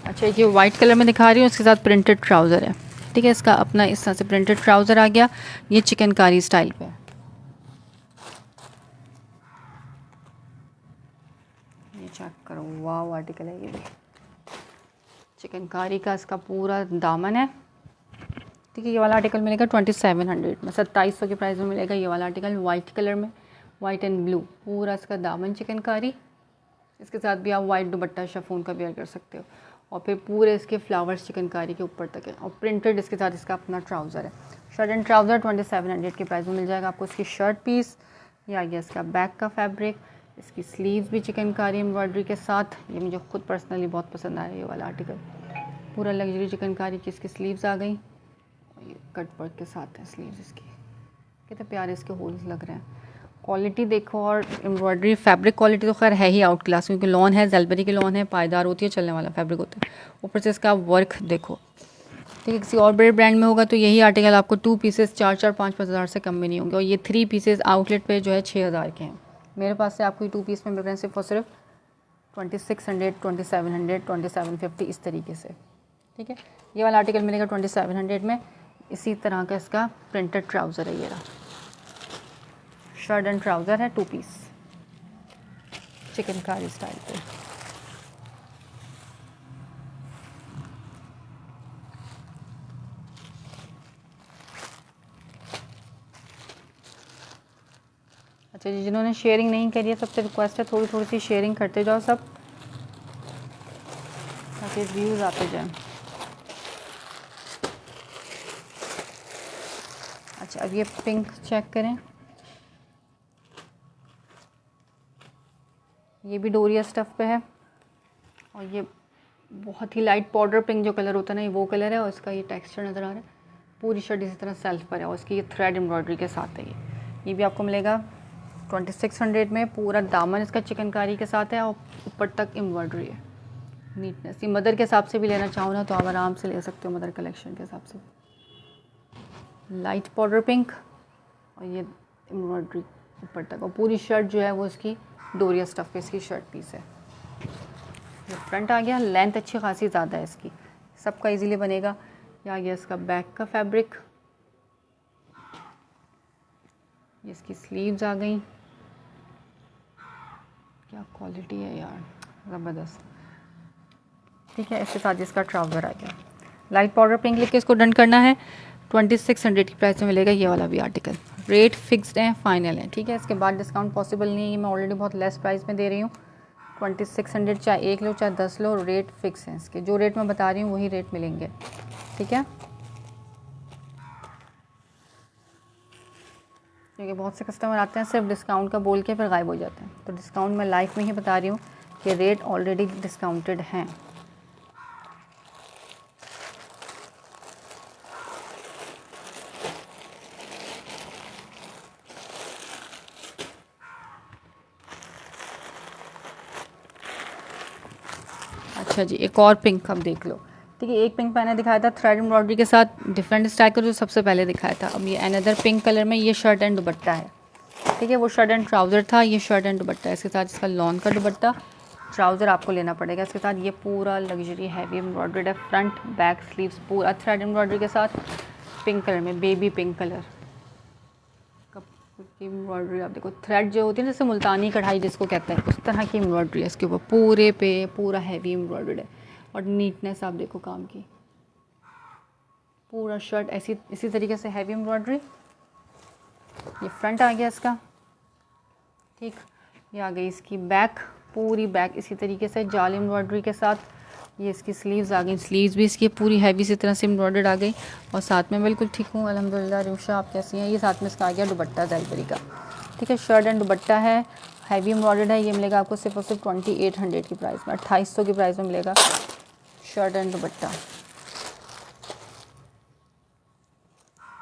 अच्छा, ये वाइट कलर में दिखा रही हूँ, उसके साथ प्रिंटेड ट्राउज़र है, ठीक है। इसका अपना इस तरह से प्रिंटेड ट्राउज़र आ गया, ये चिकनकारी स्टाइल पे। ये चेक करो, वाव आर्टिकल है ये भी। चिकनकारी का इसका पूरा दामन है। ठीक है, ये वाला आर्टिकल मिलेगा 2700 में, 2700 के प्राइस में मिलेगा ये वाला आर्टिकल वाइट कलर में, वाइट एंड ब्लू, पूरा इसका दामन चिकनकारी। इसके साथ भी आप वाइट दुपट्टा शिफॉन का वेयर कर सकते हो, और फिर पूरे इसके फ्लावर्स चिकनकारी के ऊपर तक है, और प्रिंटेड इसके साथ इसका अपना ट्राउज़र है। शर्ट एंड ट्राउज़र 2700 के प्राइस में मिल जाएगा आपको। इसकी शर्ट पीस, ये आ गया इसका बैक का फैब्रिक, इसकी स्लीव्स भी चिकनकारी एम्ब्रॉयडरी के साथ। ये मुझे खुद पर्सनली बहुत पसंद आया ये वाला आर्टिकल, पूरा लग्जरी चिकनकारी की इसकी स्लीव्स आ गई, ये कट वर्क के साथ है स्लीव्स इसकी। कितने प्यारे इसके होल्स लग रहे हैं। क्वालिटी देखो, और एम्ब्रॉयडरी फैब्रिक क्वालिटी तो खैर है ही आउट क्लास, क्योंकि लॉन है, जेलबरी की लॉन है, पायदार होती है, चलने वाला फैब्रिक होता है। ऊपर से इसका वर्क देखो। ठीक है, किसी और बड़े ब्रांड में होगा तो यही आर्टिकल आपको 2 पीसेस 4-4, 5-5 हज़ार से कम में नहीं होंगे, और ये 3 पीसेस आउटलेट पे जो है 6000 के हैं। मेरे पास से आपको ये 2 पीस में मिल रहे हैं सिर्फ और सिर्फ 2600, 2700, 2750 इस तरीके से। ठीक है, ये वाला आर्टिकल मिलेगा 2700 में। इसी तरह का इसका प्रिंटेड ट्राउज़र है, ये रहा शर्ट एंड ट्राउज़र है 2 पीस चिकनकारी स्टाइल पे। अच्छा जी, जिन्होंने शेयरिंग नहीं करी है सबसे रिक्वेस्ट है थोड़ी थोड़ी सी शेयरिंग करते जाओ सब, ताकि व्यूज़ आते जाएं। अच्छा, अब ये पिंक चेक करें, ये भी डोरिया स्टफ़ पे है, और ये बहुत ही लाइट पाउडर पिंक जो कलर होता है ना, ये वो कलर है, और इसका ये टेक्सचर नज़र आ रहा है। पूरी शर्ट इसी तरह सेल्फ पर है, और इसकी ये थ्रेड एम्ब्रॉयडरी के साथ है। ये भी आपको मिलेगा 2600 में। पूरा दामन इसका चिकनकारी के साथ है, और ऊपर तक एम्ब्रॉयडरी है। नीटनेस, ये मदर के हिसाब से भी लेना चाहो ना तो आप आराम से ले सकते हो, मदर कलेक्शन के हिसाब से। लाइट पाउडर पिंक, और ये एम्ब्रॉयडरी ऊपर तक, और पूरी शर्ट जो है वो इसकी डोरिया स्टफ़ पे इसकी शर्ट पीस है। ये फ्रंट आ गया, लेंथ अच्छी खासी ज़्यादा है इसकी, सबका इजीली बनेगा। ये आ गया इसका बैक का फैब्रिक, ये इसकी स्लीव्स आ गई। क्या क्वालिटी है यार, ज़बरदस्त। ठीक है, इसके साथ इसका ट्राउज़र आ गया। लाइट पाउडर पिंक लिख के इसको डन करना है। 2600 की प्राइस में मिलेगा ये वाला भी आर्टिकल। रेट फिक्स्ड है, फाइनल है। ठीक है, इसके बाद डिस्काउंट पॉसिबल नहीं है, मैं ऑलरेडी बहुत लेस प्राइस में दे रही हूँ। 2600, चाहे 1 लो चाहे 10 लो, रेट फिक्स है इसके। जो रेट मैं बता रही हूँ वही रेट मिलेंगे। ठीक है, क्योंकि बहुत से कस्टमर आते हैं सिर्फ डिस्काउंट का बोल के फिर गायब हो जाते हैं, तो डिस्काउंट मैं लाइव में ही बता रही हूँ कि रेट ऑलरेडी डिस्काउंटेड हैं। अच्छा जी, एक और पिंक अब देख लो। ठीक है, एक पिंक मैंने दिखाया था थ्रेड एम्ब्रॉयडरी के साथ डिफरेंट स्टाइल का, जो सबसे पहले दिखाया था। अब ये अनदर पिंक कलर में ये शर्ट एंड दुपट्टा है। ठीक है, वो शर्ट एंड ट्राउज़र था, ये शर्ट एंड दुपट्टा है। इसके साथ इसका लॉन का दुपट्टा, ट्राउज़र आपको लेना पड़ेगा इसके साथ। ये पूरा लग्जरी हैवी एम्ब्रॉयडर्ड है, फ्रंट बैक स्लीव्स पूरा थ्रेड एम्ब्रॉयडरी के साथ, पिंक कलर में, बेबी पिंक कलर की एम्ब्रॉयडरी। आप देखो, थ्रेड जो होती है ना, जैसे मुल्तानी कढ़ाई जिसको कहते हैं, उस तरह की एम्ब्रॉयडरी है इसके ऊपर, पूरे पे पूरा हैवी एम्ब्रॉयडर्ड है। और नीटनेस आप देखो काम की, पूरा शर्ट ऐसी इसी तरीके से हैवी एम्ब्रॉयडरी। ये फ्रंट आ गया इसका। ठीक, ये आ गई इसकी बैक, पूरी बैक इसी तरीके से जाल एम्ब्रॉयडरी के साथ। ये इसकी स्लीव्स आ गई, स्लीव्स भी इसकी पूरी हैवी इसी तरह से एम्ब्रॉयडर्ड आ गई। और साथ में बिल्कुल ठीक हूँ अल्हम्दुलिल्लाह। रूशा आप कैसी हैं? ये साथ में इसका आ गया दुपट्टा जेलबरी का। ठीक है, शर्ट एंड दुपट्टा है, हैवी एम्ब्रॉयडर्ड है। ये मिलेगा आपको सिर्फ और सिर्फ 2800 की प्राइस में, 2800 की प्राइस में मिलेगा शर्ट एंड दुपट्टा।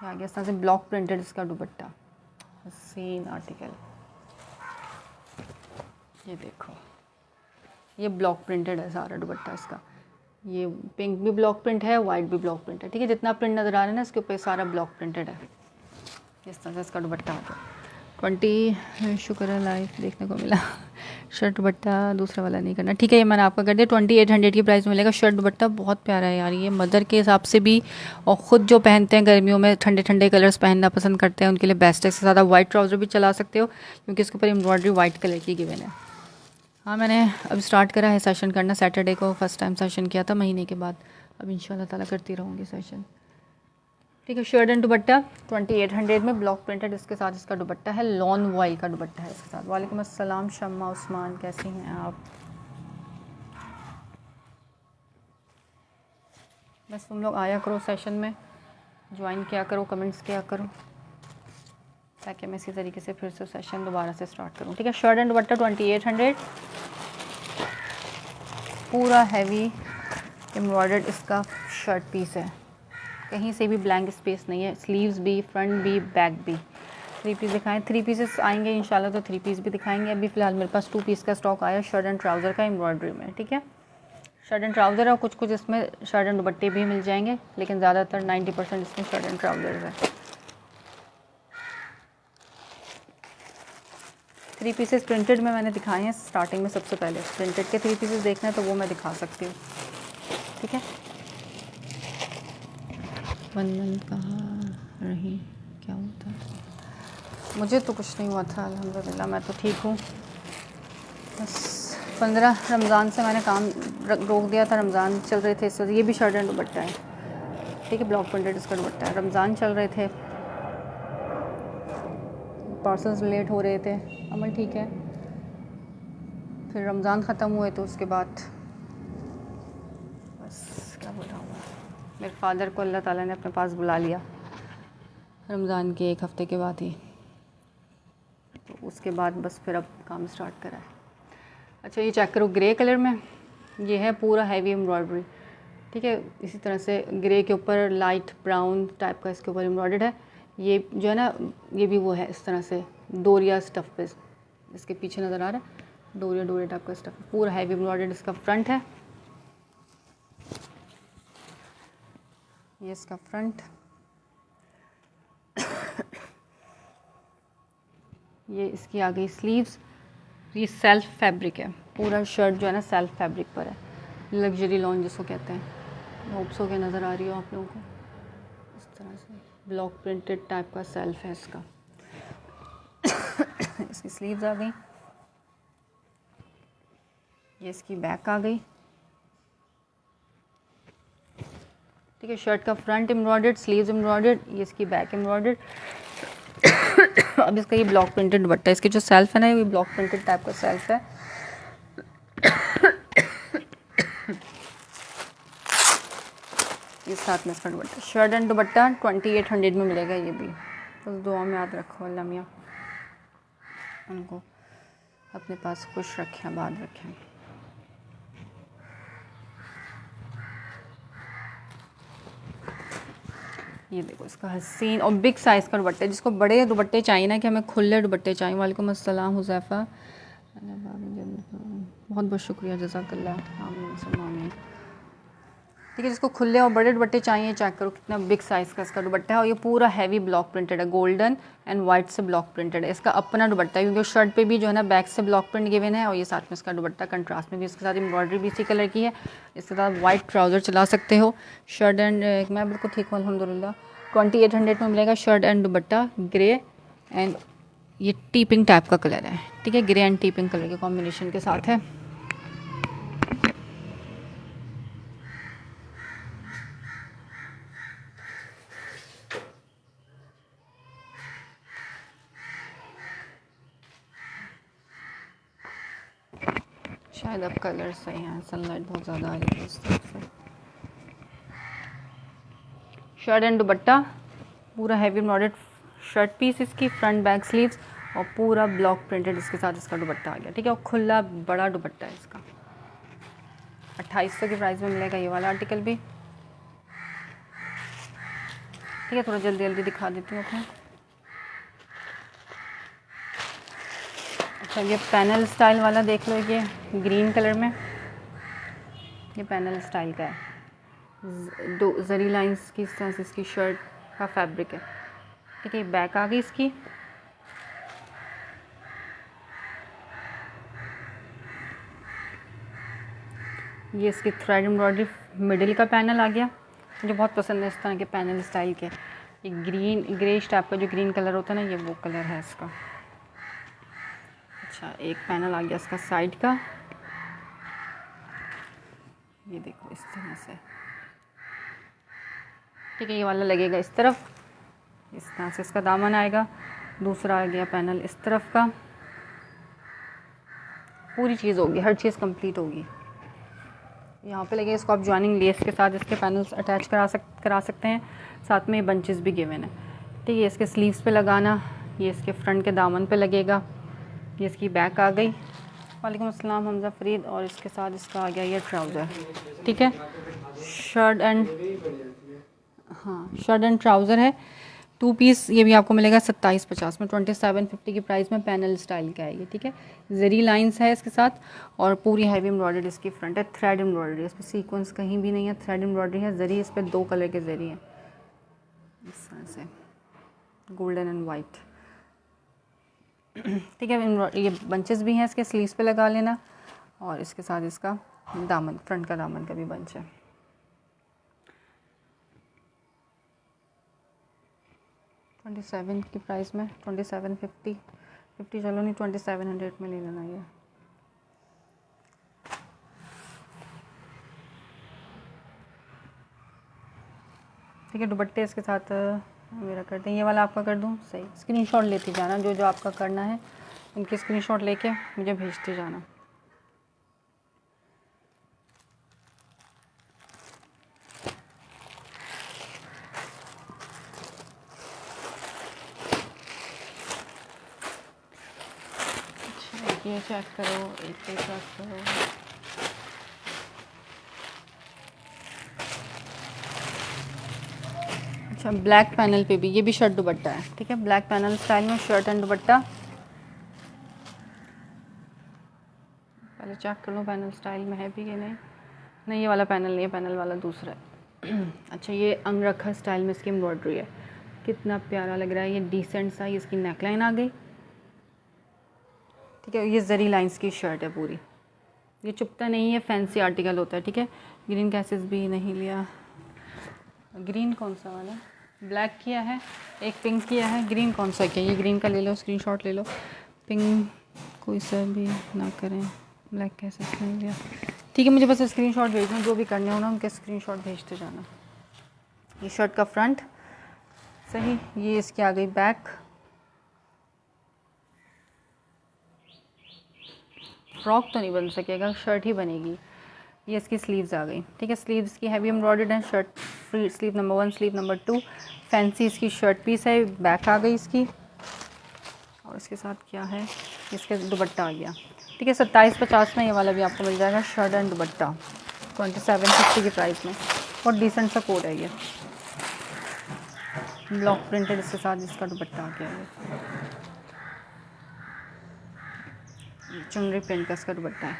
आ गया इस तरह से ब्लॉक प्रिंटेड इसका दुपट्टा, सेम आर्टिकल। ये देखो, ये ब्लॉक प्रिंटेड है सारा दुपट्टा इसका। ये पिंक भी ब्लॉक प्रिंट है, वाइट भी ब्लॉक प्रिंट है। ठीक है, जितना प्रिंट नज़र आ रहा है ना इसके ऊपर सारा ब्लॉक प्रिंटेड है। इस तरह से इसका दुपट्टा आ गया। 20 शुक्र है लाइव देखने को मिला। शर्ट दुपट्टा दूसरा वाला नहीं करना। ठीक है, ये मैंने आपका कर दिया। 2800 की प्राइस मिलेगा। शर्ट दुपट्टा बहुत प्यारा है यार, ये मदर के हिसाब से भी, और ख़ुद जो पहनते हैं गर्मियों में ठंडे ठंडे कलर्स पहनना पसंद करते हैं उनके लिए बेस्ट है। इससे ज़्यादा वाइट ट्राउज़र भी चला सकते हो, क्योंकि इसके ऊपर एम्ब्रॉयडरी वाइट कलर की गिवन है। हाँ, मैंने अब स्टार्ट करा है सेशन करना। सैटरडे को फर्स्ट टाइम सेशन किया था महीने के बाद। अब इंशाल्लाह ताला करती रहूँगी सेशन। ठीक है, शर्ट एंड दुपट्टा 2800 में ब्लॉक प्रिंटेड, इसके साथ इसका दुपट्टा है, लॉन वॉइल का दुपट्टा है इसके साथ। वालेकुम अस्सलाम शम्मा उस्मान, कैसी हैं आप? बस तुम लोग आया करो सेशन में, ज्वाइन किया करो, कमेंट्स किया करो, ताकि मैं इसी तरीके से फिर से सेशन दोबारा से स्टार्ट करूँ। ठीक है, शर्ट एंड दुपट्टा 2800, पूरा हैवी एम्ब्रॉयडर्ड इसका शर्ट पीस है, कहीं से भी ब्लैंक स्पेस नहीं है। स्लीव्स भी, फ्रंट भी, बैक भी। 3 पीस दिखाएं, 3 पीसेस आएंगे इंशाल्लाह तो 3 पीस भी दिखाएंगे। अभी फ़िलहाल मेरे पास 2 पीस का स्टॉक आया शर्ट एंड ट्राउज़र का एम्ब्रॉयडरी में। ठीक है, शर्ट एंड ट्राउज़र और कुछ कुछ इसमें शर्ट एंड दुपट्टे भी मिल जाएंगे, लेकिन ज़्यादातर 90% इसमें शर्ट एंड ट्राउज़र है। 3 पीसेस प्रिंटेड में मैंने दिखाए हैं स्टार्टिंग में। सबसे पहले प्रिंटेड के 3 पीसेस देखना है तो वो मैं दिखा सकती हूँ। ठीक है, बंधन कहाँ रही, क्या होता है? मुझे तो कुछ नहीं हुआ था अल्हम्दुलिल्लाह, मैं तो ठीक हूँ। बस 15 रमज़ान से मैंने काम रोक दिया था, रमज़ान चल रहे थे इस वजह। ये भी शर्ट एंड दुपट्टा है, ठीक है, ब्लॉक प्रिंटेड इसका दुपट्टा है। रमज़ान चल रहे थे, पार्सल्स लेट हो रहे थे, अमल ठीक है। फिर रमज़ान ख़त्म हुए तो उसके बाद बस क्या बताऊँ, मेरे फादर को अल्लाह ताला ने अपने पास बुला लिया रमज़ान के 1 हफ़्ते के बाद ही, तो उसके बाद बस फिर अब काम स्टार्ट करा है। अच्छा, ये चेक करो ग्रे कलर में, ये है पूरा हैवी एम्ब्रॉयडरी। ठीक है, इसी तरह से ग्रे के ऊपर लाइट ब्राउन टाइप का इसके ऊपर एम्ब्रॉयडर्ड है। ये जो है ना, ये भी वो है इस तरह से डोरिया स्टफ़ पे, इसके पीछे नज़र आ रहा है डोरिया डोरिया टाइप का स्टफ़, पूरा हैवी एम्ब्रॉयडर्ड इसका फ्रंट है। ये इसका फ्रंट, ये इसकी आ गई स्लीव्स। ये सेल्फ फैब्रिक है, पूरा शर्ट जो है ना सेल्फ फैब्रिक पर है, लग्जरी लॉन जिसको कहते हैं। होप्सो के नज़र आ रही हो आप लोगों को, इस तरह से ब्लॉक प्रिंटेड टाइप का सेल्फ है इसका। इसकी स्लीव्स आ गई, ये इसकी बैक आ गई। ठीक है, शर्ट का फ्रंट एम्ब्रॉयडर्ड, स्लीव्स एम्ब्रॉयडर्ड, ये इसकी बैक एम्ब्रॉयडर्ड। अब इसका ये ब्लॉक प्रिंटेड दुपट्टा, इसकी जो सेल्फ है ना, ये ब्लॉक प्रिंटेड टाइप का सेल्फ है। ये साथ में इसका दुपट्टा, शर्ट एंड दुपट्टा 2800 में मिलेगा। ये भी बस दुआ में याद रखो, अल्लाह मियाँ उनको अपने पास खुश रखें, आबाद रखें। ये देखो इसका हसीन और बिग साइज़ का दुपट्टा, जिसको बड़े दुपट्टे चाहिए ना, कि हमें खुले दुपट्टे चाहिए। वालेकुम अस्सलाम हुज़ैफ़ा, बहुत बहुत शुक्रिया, जज़ाकल्लाह, आमीन। ठीक है, जिसको खुले और बड़े दुपट्टे चाहिए, चेक करो कितना बिग साइज़ का इसका दुपट्टा है। और ये पूरा हैवी ब्लॉक प्रिंटेड है, गोल्डन एंड वाइट से ब्लॉक प्रिंटेड है। इसका अपना दुपट्टा है, क्योंकि शर्ट पे भी जो है ना बैक से ब्लॉक प्रिंट गिवन है, और ये साथ में इसका दुपट्टा कंट्रास्ट में भी, इसके साथ एम्ब्रॉयडरी भी इसी कलर की है। इसके साथ वाइट ट्राउज़र चला सकते हो। शर्ट एंड मैं बिल्कुल ठीक हूँ अल्हम्दुलिल्लाह। 2800 में मिलेगा shirt and dupatta, grey and ये टीपिंग टाइप का कलर है। ठीक है, ग्रे एंड टीपिंग कलर के कॉम्बिनेशन के साथ है। शायद अब कलर सही है, सनलाइट बहुत ज़्यादा आ रही है इस तरफ से। शर्ट एंड दुपट्टा पूरा हैवी एम्ब्रॉयडर्ड शर्ट पीस, इसकी फ्रंट बैक स्लीव्स और पूरा ब्लॉक प्रिंटेड इसके साथ इसका दुपट्टा आ गया। ठीक है, और खुला बड़ा दुपट्टा है इसका। 2800 की प्राइस में मिलेगा ये वाला आर्टिकल भी। ठीक है, थोड़ा जल्दी जल्दी दिखा देती हूँ अपने। अच्छा, ये पैनल स्टाइल वाला देख लो, ये ग्रीन कलर में, ये पैनल स्टाइल का है। दो जरी लाइंस की इस तरह से इसकी शर्ट का फैब्रिक है। ठीक है, बैक आ गई इसकी। ये इसकी थ्रेड एम्ब्रॉयडरी मिडिल का पैनल आ गया। मुझे बहुत पसंद है इस तरह के पैनल स्टाइल के। ये ग्रीन ग्रेश टाइप का जो ग्रीन कलर होता है ना, ये वो कलर है इसका। अच्छा, एक पैनल आ गया इसका साइड का, ये देखो इस तरह से, ठीक है। ये वाला लगेगा इस तरफ, इस तरह से इसका दामन आएगा। दूसरा आ गया पैनल इस तरफ का, पूरी चीज़ होगी, हर चीज़ कंप्लीट होगी। यहाँ पे लगे, इसको आप जॉइनिंग लेस के साथ इसके पैनल्स अटैच करा सकते हैं। साथ में बंचेस भी गिवन है, ठीक है। इसके स्लीव्स पे लगाना, ये इसके फ्रंट के दामन पे लगेगा। ये इसकी बैक आ गई। वालेकुम अस्सलाम हमज़ा फरीद। और इसके साथ इसका आ गया ये ट्राउज़र, ठीक है। शर्ट एंड ट्राउज़र है 2 पीस। ये भी आपको मिलेगा 2750 में, 2750 की प्राइस में पैनल स्टाइल का है ये, ठीक है। जरी लाइंस है इसके साथ और पूरी हैवी एम्ब्रॉयडरी इसकी फ्रंट है। थ्रेड एम्ब्रॉयडरी, इस पर सीक्वेंस कहीं भी नहीं है, थ्रेड एम्ब्रॉयडरी है। जरी इस पर 2 कलर के जरी हैं, इस तरह से गोल्डन एंड वाइट, ठीक है। ये बंचेस भी हैं, इसके स्लीव्स पे लगा लेना। और इसके साथ इसका दामन, फ्रंट का दामन का भी बंच है। $27 की प्राइस में, 2750 चलो नहीं, 2700 में ले लेना ये। ठीक है, दुपट्टे इसके साथ मेरा करते हैं। ये वाला आपका कर दूँ? सही, स्क्रीनशॉट लेते जाना, जो जो आपका करना है उनकी स्क्रीनशॉट लेके मुझे भेजते जाना। अच्छा, ये चेक करो, एक पे चेक करो। अच्छा, ब्लैक पैनल पे भी, ये भी शर्ट दुपट्टा है, ठीक है। ब्लैक पैनल स्टाइल में शर्ट एंड दुपट्टा। पहले चेक कर लो पैनल स्टाइल में है भी कि नहीं, ये वाला पैनल नहीं है, पैनल वाला दूसरा है। अच्छा, ये अंगरखा स्टाइल में इसकी एम्ब्रॉयडरी है, कितना प्यारा लग रहा है। ये डिसेंट सा, ये इसकी नेकलाइन आ गई, ठीक है। ये जरी लाइंस की शर्ट है पूरी, ये चुपता नहीं है, फैंसी आर्टिकल होता है, ठीक है। ग्रीन कैसेस भी नहीं लिया। ग्रीन कौन सा वाला? ब्लैक किया है, एक पिंक किया है, ग्रीन कौन सा किया? ये ग्रीन का ले लो, स्क्रीनशॉट ले लो। पिंक कोई सा भी ना करें, ब्लैक कैसेस नहीं लिया, ठीक है। मुझे बस स्क्रीनशॉट भेजना, जो भी करने हो ना उनके स्क्रीनशॉट भेजते जाना। ये शर्ट का फ्रंट सही, ये इसकी आ गई बैक। फ्रॉक तो नहीं बन सकेगा, शर्ट ही बनेगी। ये इसकी स्लीव्स आ गई, ठीक है। स्लीव्स की हैवी एम्ब्रॉयडर्ड है, shirt free, sleeve number 1, sleeve number 2, fancy इसकी शर्ट पीस है, बैक आ गई इसकी। और इसके साथ क्या है, इसके दुपट्टा आ गया, ठीक है। 2750 में ये वाला भी आपको मिल जाएगा, शर्ट एंड दुपट्टा, 2750 की प्राइस में। और डिसेंट सा कोड है ये, ब्लॉक प्रिंटेड, इसके साथ इसका दुपट्टा आ गया है। चुनरी प्रिंट का इसका दुपट्टा है,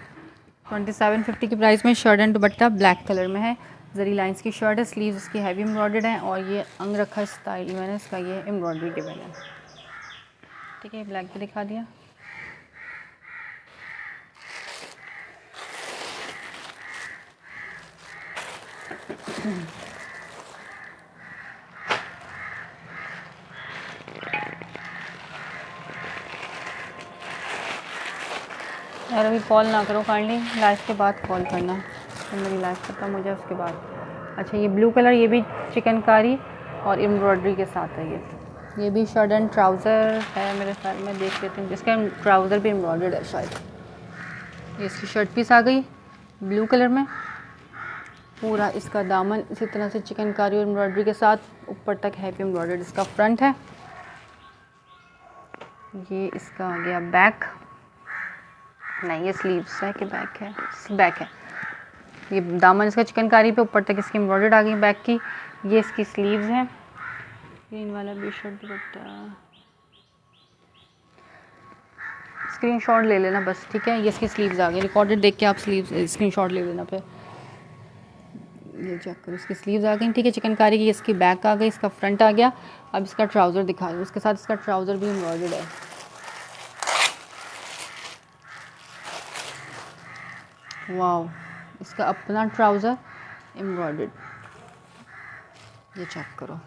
2750 की प्राइस में। Shirt and dupatta black colour में है, जरी लाइंस की शर्ट है, स्लीव्स इसकी हैवी एम्ब्रॉयडर्ड है। और ये अंगरखा स्टाइल मैंने इसका ये एम्ब्रॉयडरी के बना है, ठीक है। ब्लैक भी दिखा दिया। यार अभी कॉल ना करो काइंडली, लाइव के बाद कॉल करना, तो मेरी लाइव खत्म हो जाए उसके बाद। अच्छा, ये ब्लू कलर, ये भी चिकनकारी और एम्ब्रॉयडरी के साथ है। ये भी शर्ट एंड ट्राउज़र है मेरे ख्याल में, देख लेते हैं। इसका ट्राउज़र भी एम्ब्रॉयडर्ड है शायद। ये इसकी शर्ट पीस आ गई ब्लू कलर में, पूरा इसका दामन इसी तरह से चिकनकारी और एम्ब्रॉयडरी के साथ, ऊपर तक हैवी एम्ब्रॉयडर्ड इसका फ्रंट है। ये इसका आ गया बैक, नहीं ये स्लीव्स है कि बैक है, बैक है। ये दामन इसका चिकनकारी पे, ऊपर तक इसकी एम्ब्रॉयडर्ड आ गई बैक की। ये इसकी स्लीव्स हैं, ग्रीन वाला भी शर्ट दुपट्टा, स्क्रीनशॉट ले लेना बस, ठीक है। ये इसकी स्लीव्स आ गई, रिकॉर्डेड देख के आप स्लीव्स स्क्रीनशॉट ले लेना। फिर ये चेक करो, इसकी स्लीव्स आ गई, ठीक है, चिकनकारी की। इसकी बैक आ गई, इसका फ्रंट आ गया। अब इसका ट्राउज़र दिखा दूँ, उसके साथ इसका ट्राउज़र भी एम्ब्रॉयडर्ड है। वाओ, इसका अपना ट्राउज़र एम्ब्रॉयडर्ड, ये चेक करो,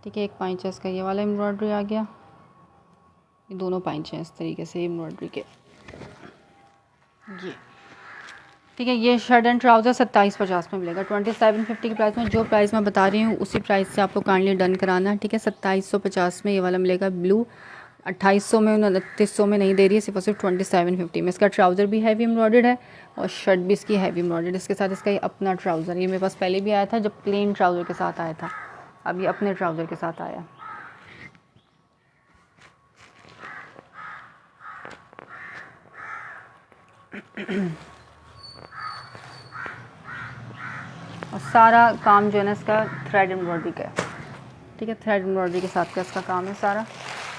ठीक है। एक पाइंचा इसका ये वाला एम्ब्रॉयडरी आ गया, ये दोनों पाइंचे हैं इस तरीके से एम्ब्रॉयडरी के। ये ठीक है, ये शर्ट एंड ट्राउज़र 2750 में मिलेगा। 2750 के प्राइस में जो प्राइस मैं बता रही हूँ उसी प्राइस से आपको काइंडली डन कराना है, ठीक है। 2750 में ये वाला मिलेगा ब्लू, 2800 में, 2900 में नहीं दे रही है, सिर्फ और सिर्फ 2750 में। इसका ट्राउज़र भी हैवी एम्ब्रॉयडर्ड है और शर्ट भी इसकी हैवी एम्ब्रॉयडर्ड। इसके साथ इसका ये अपना ट्राउज़र, ये मेरे पास पहले भी आया था जब प्लेन ट्राउज़र के साथ आया था, अब ये अपने ट्राउज़र के साथ आया। और सारा काम जो है ना इसका थ्रेड एम्ब्रॉयडरी का है, ठीक है। थ्रेड एम्ब्रॉयडरी के साथ का इसका काम है सारा।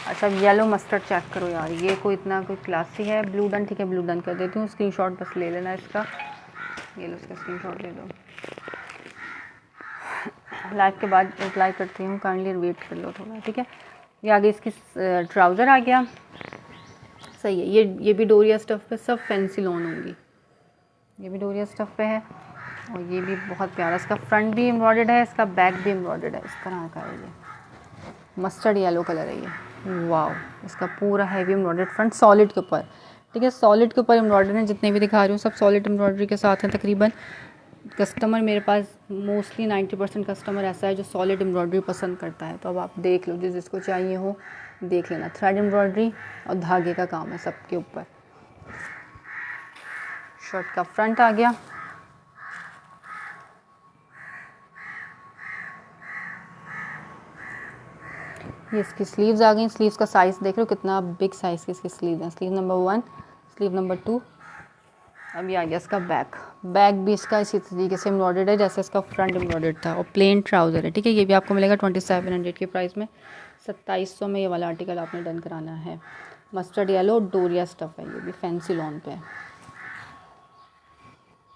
अच्छा, येलो मस्टर्ड चेक करो यार, ये कोई इतना कोई क्लासी है। ब्लू डन, ठीक है, ब्लू डन कर देती हूँ। स्क्रीनशॉट बस ले लेना इसका, ये लो इसका स्क्रीनशॉट ले लो। लाइव के बाद रिप्लाई करती हूँ, काइंडली वेट कर लो थोड़ा, ठीक है। ये आगे इसकी ट्राउज़र आ गया, सही है। ये भी डोरिया स्टफ़ पे, सब फैंसी लॉन होंगी। ये भी डोरिया स्टफ़ पे है और ये भी बहुत प्यारा, इसका फ्रंट भी एम्ब्रॉयडर्ड है, इसका बैक भी एम्ब्रॉयडर्ड है। इस तरह का है ये, मस्टर्ड येलो कलर है ये। वाओ, इसका पूरा हैवी एम्ब्रॉयडर्ड फ्रंट सॉलिड के ऊपर, ठीक है। सॉलिड के ऊपर एम्ब्रॉयडर्ड है, जितने भी दिखा रही हूँ सब सॉलिड एम्ब्रॉयडरी के साथ हैं तकरीबन। कस्टमर मेरे पास मोस्टली 90% कस्टमर ऐसा है जो सॉलिड एम्ब्रॉयडरी पसंद करता है। तो अब आप देख लो, जिसको चाहिए हो देख लेना। थ्रेड एम्ब्रॉयडरी और धागे का काम है सबके ऊपर। शर्ट का फ्रंट आ गया, ये इसकी स्लीव्स आ गई। स्लीव्स का साइज़ देख लो कितना बिग साइज़ की इसकी स्लीव है। Sleeve number 1, sleeve number 2। अब ये आ गया इसका बैक। बैक भी इसका इसी तरीके से एम्ब्रॉयडर्ड है जैसे इसका फ्रंट एम्ब्रॉयडर्ड था और प्लेन ट्राउज़र है, ठीक है। ये भी आपको मिलेगा 2700 के प्राइस में। 2700 में ये वाला आर्टिकल आपने डन कराना है। मस्टर्ड येलो डोरिया स्टफ़ है, ये भी फैंसी लॉन पे है।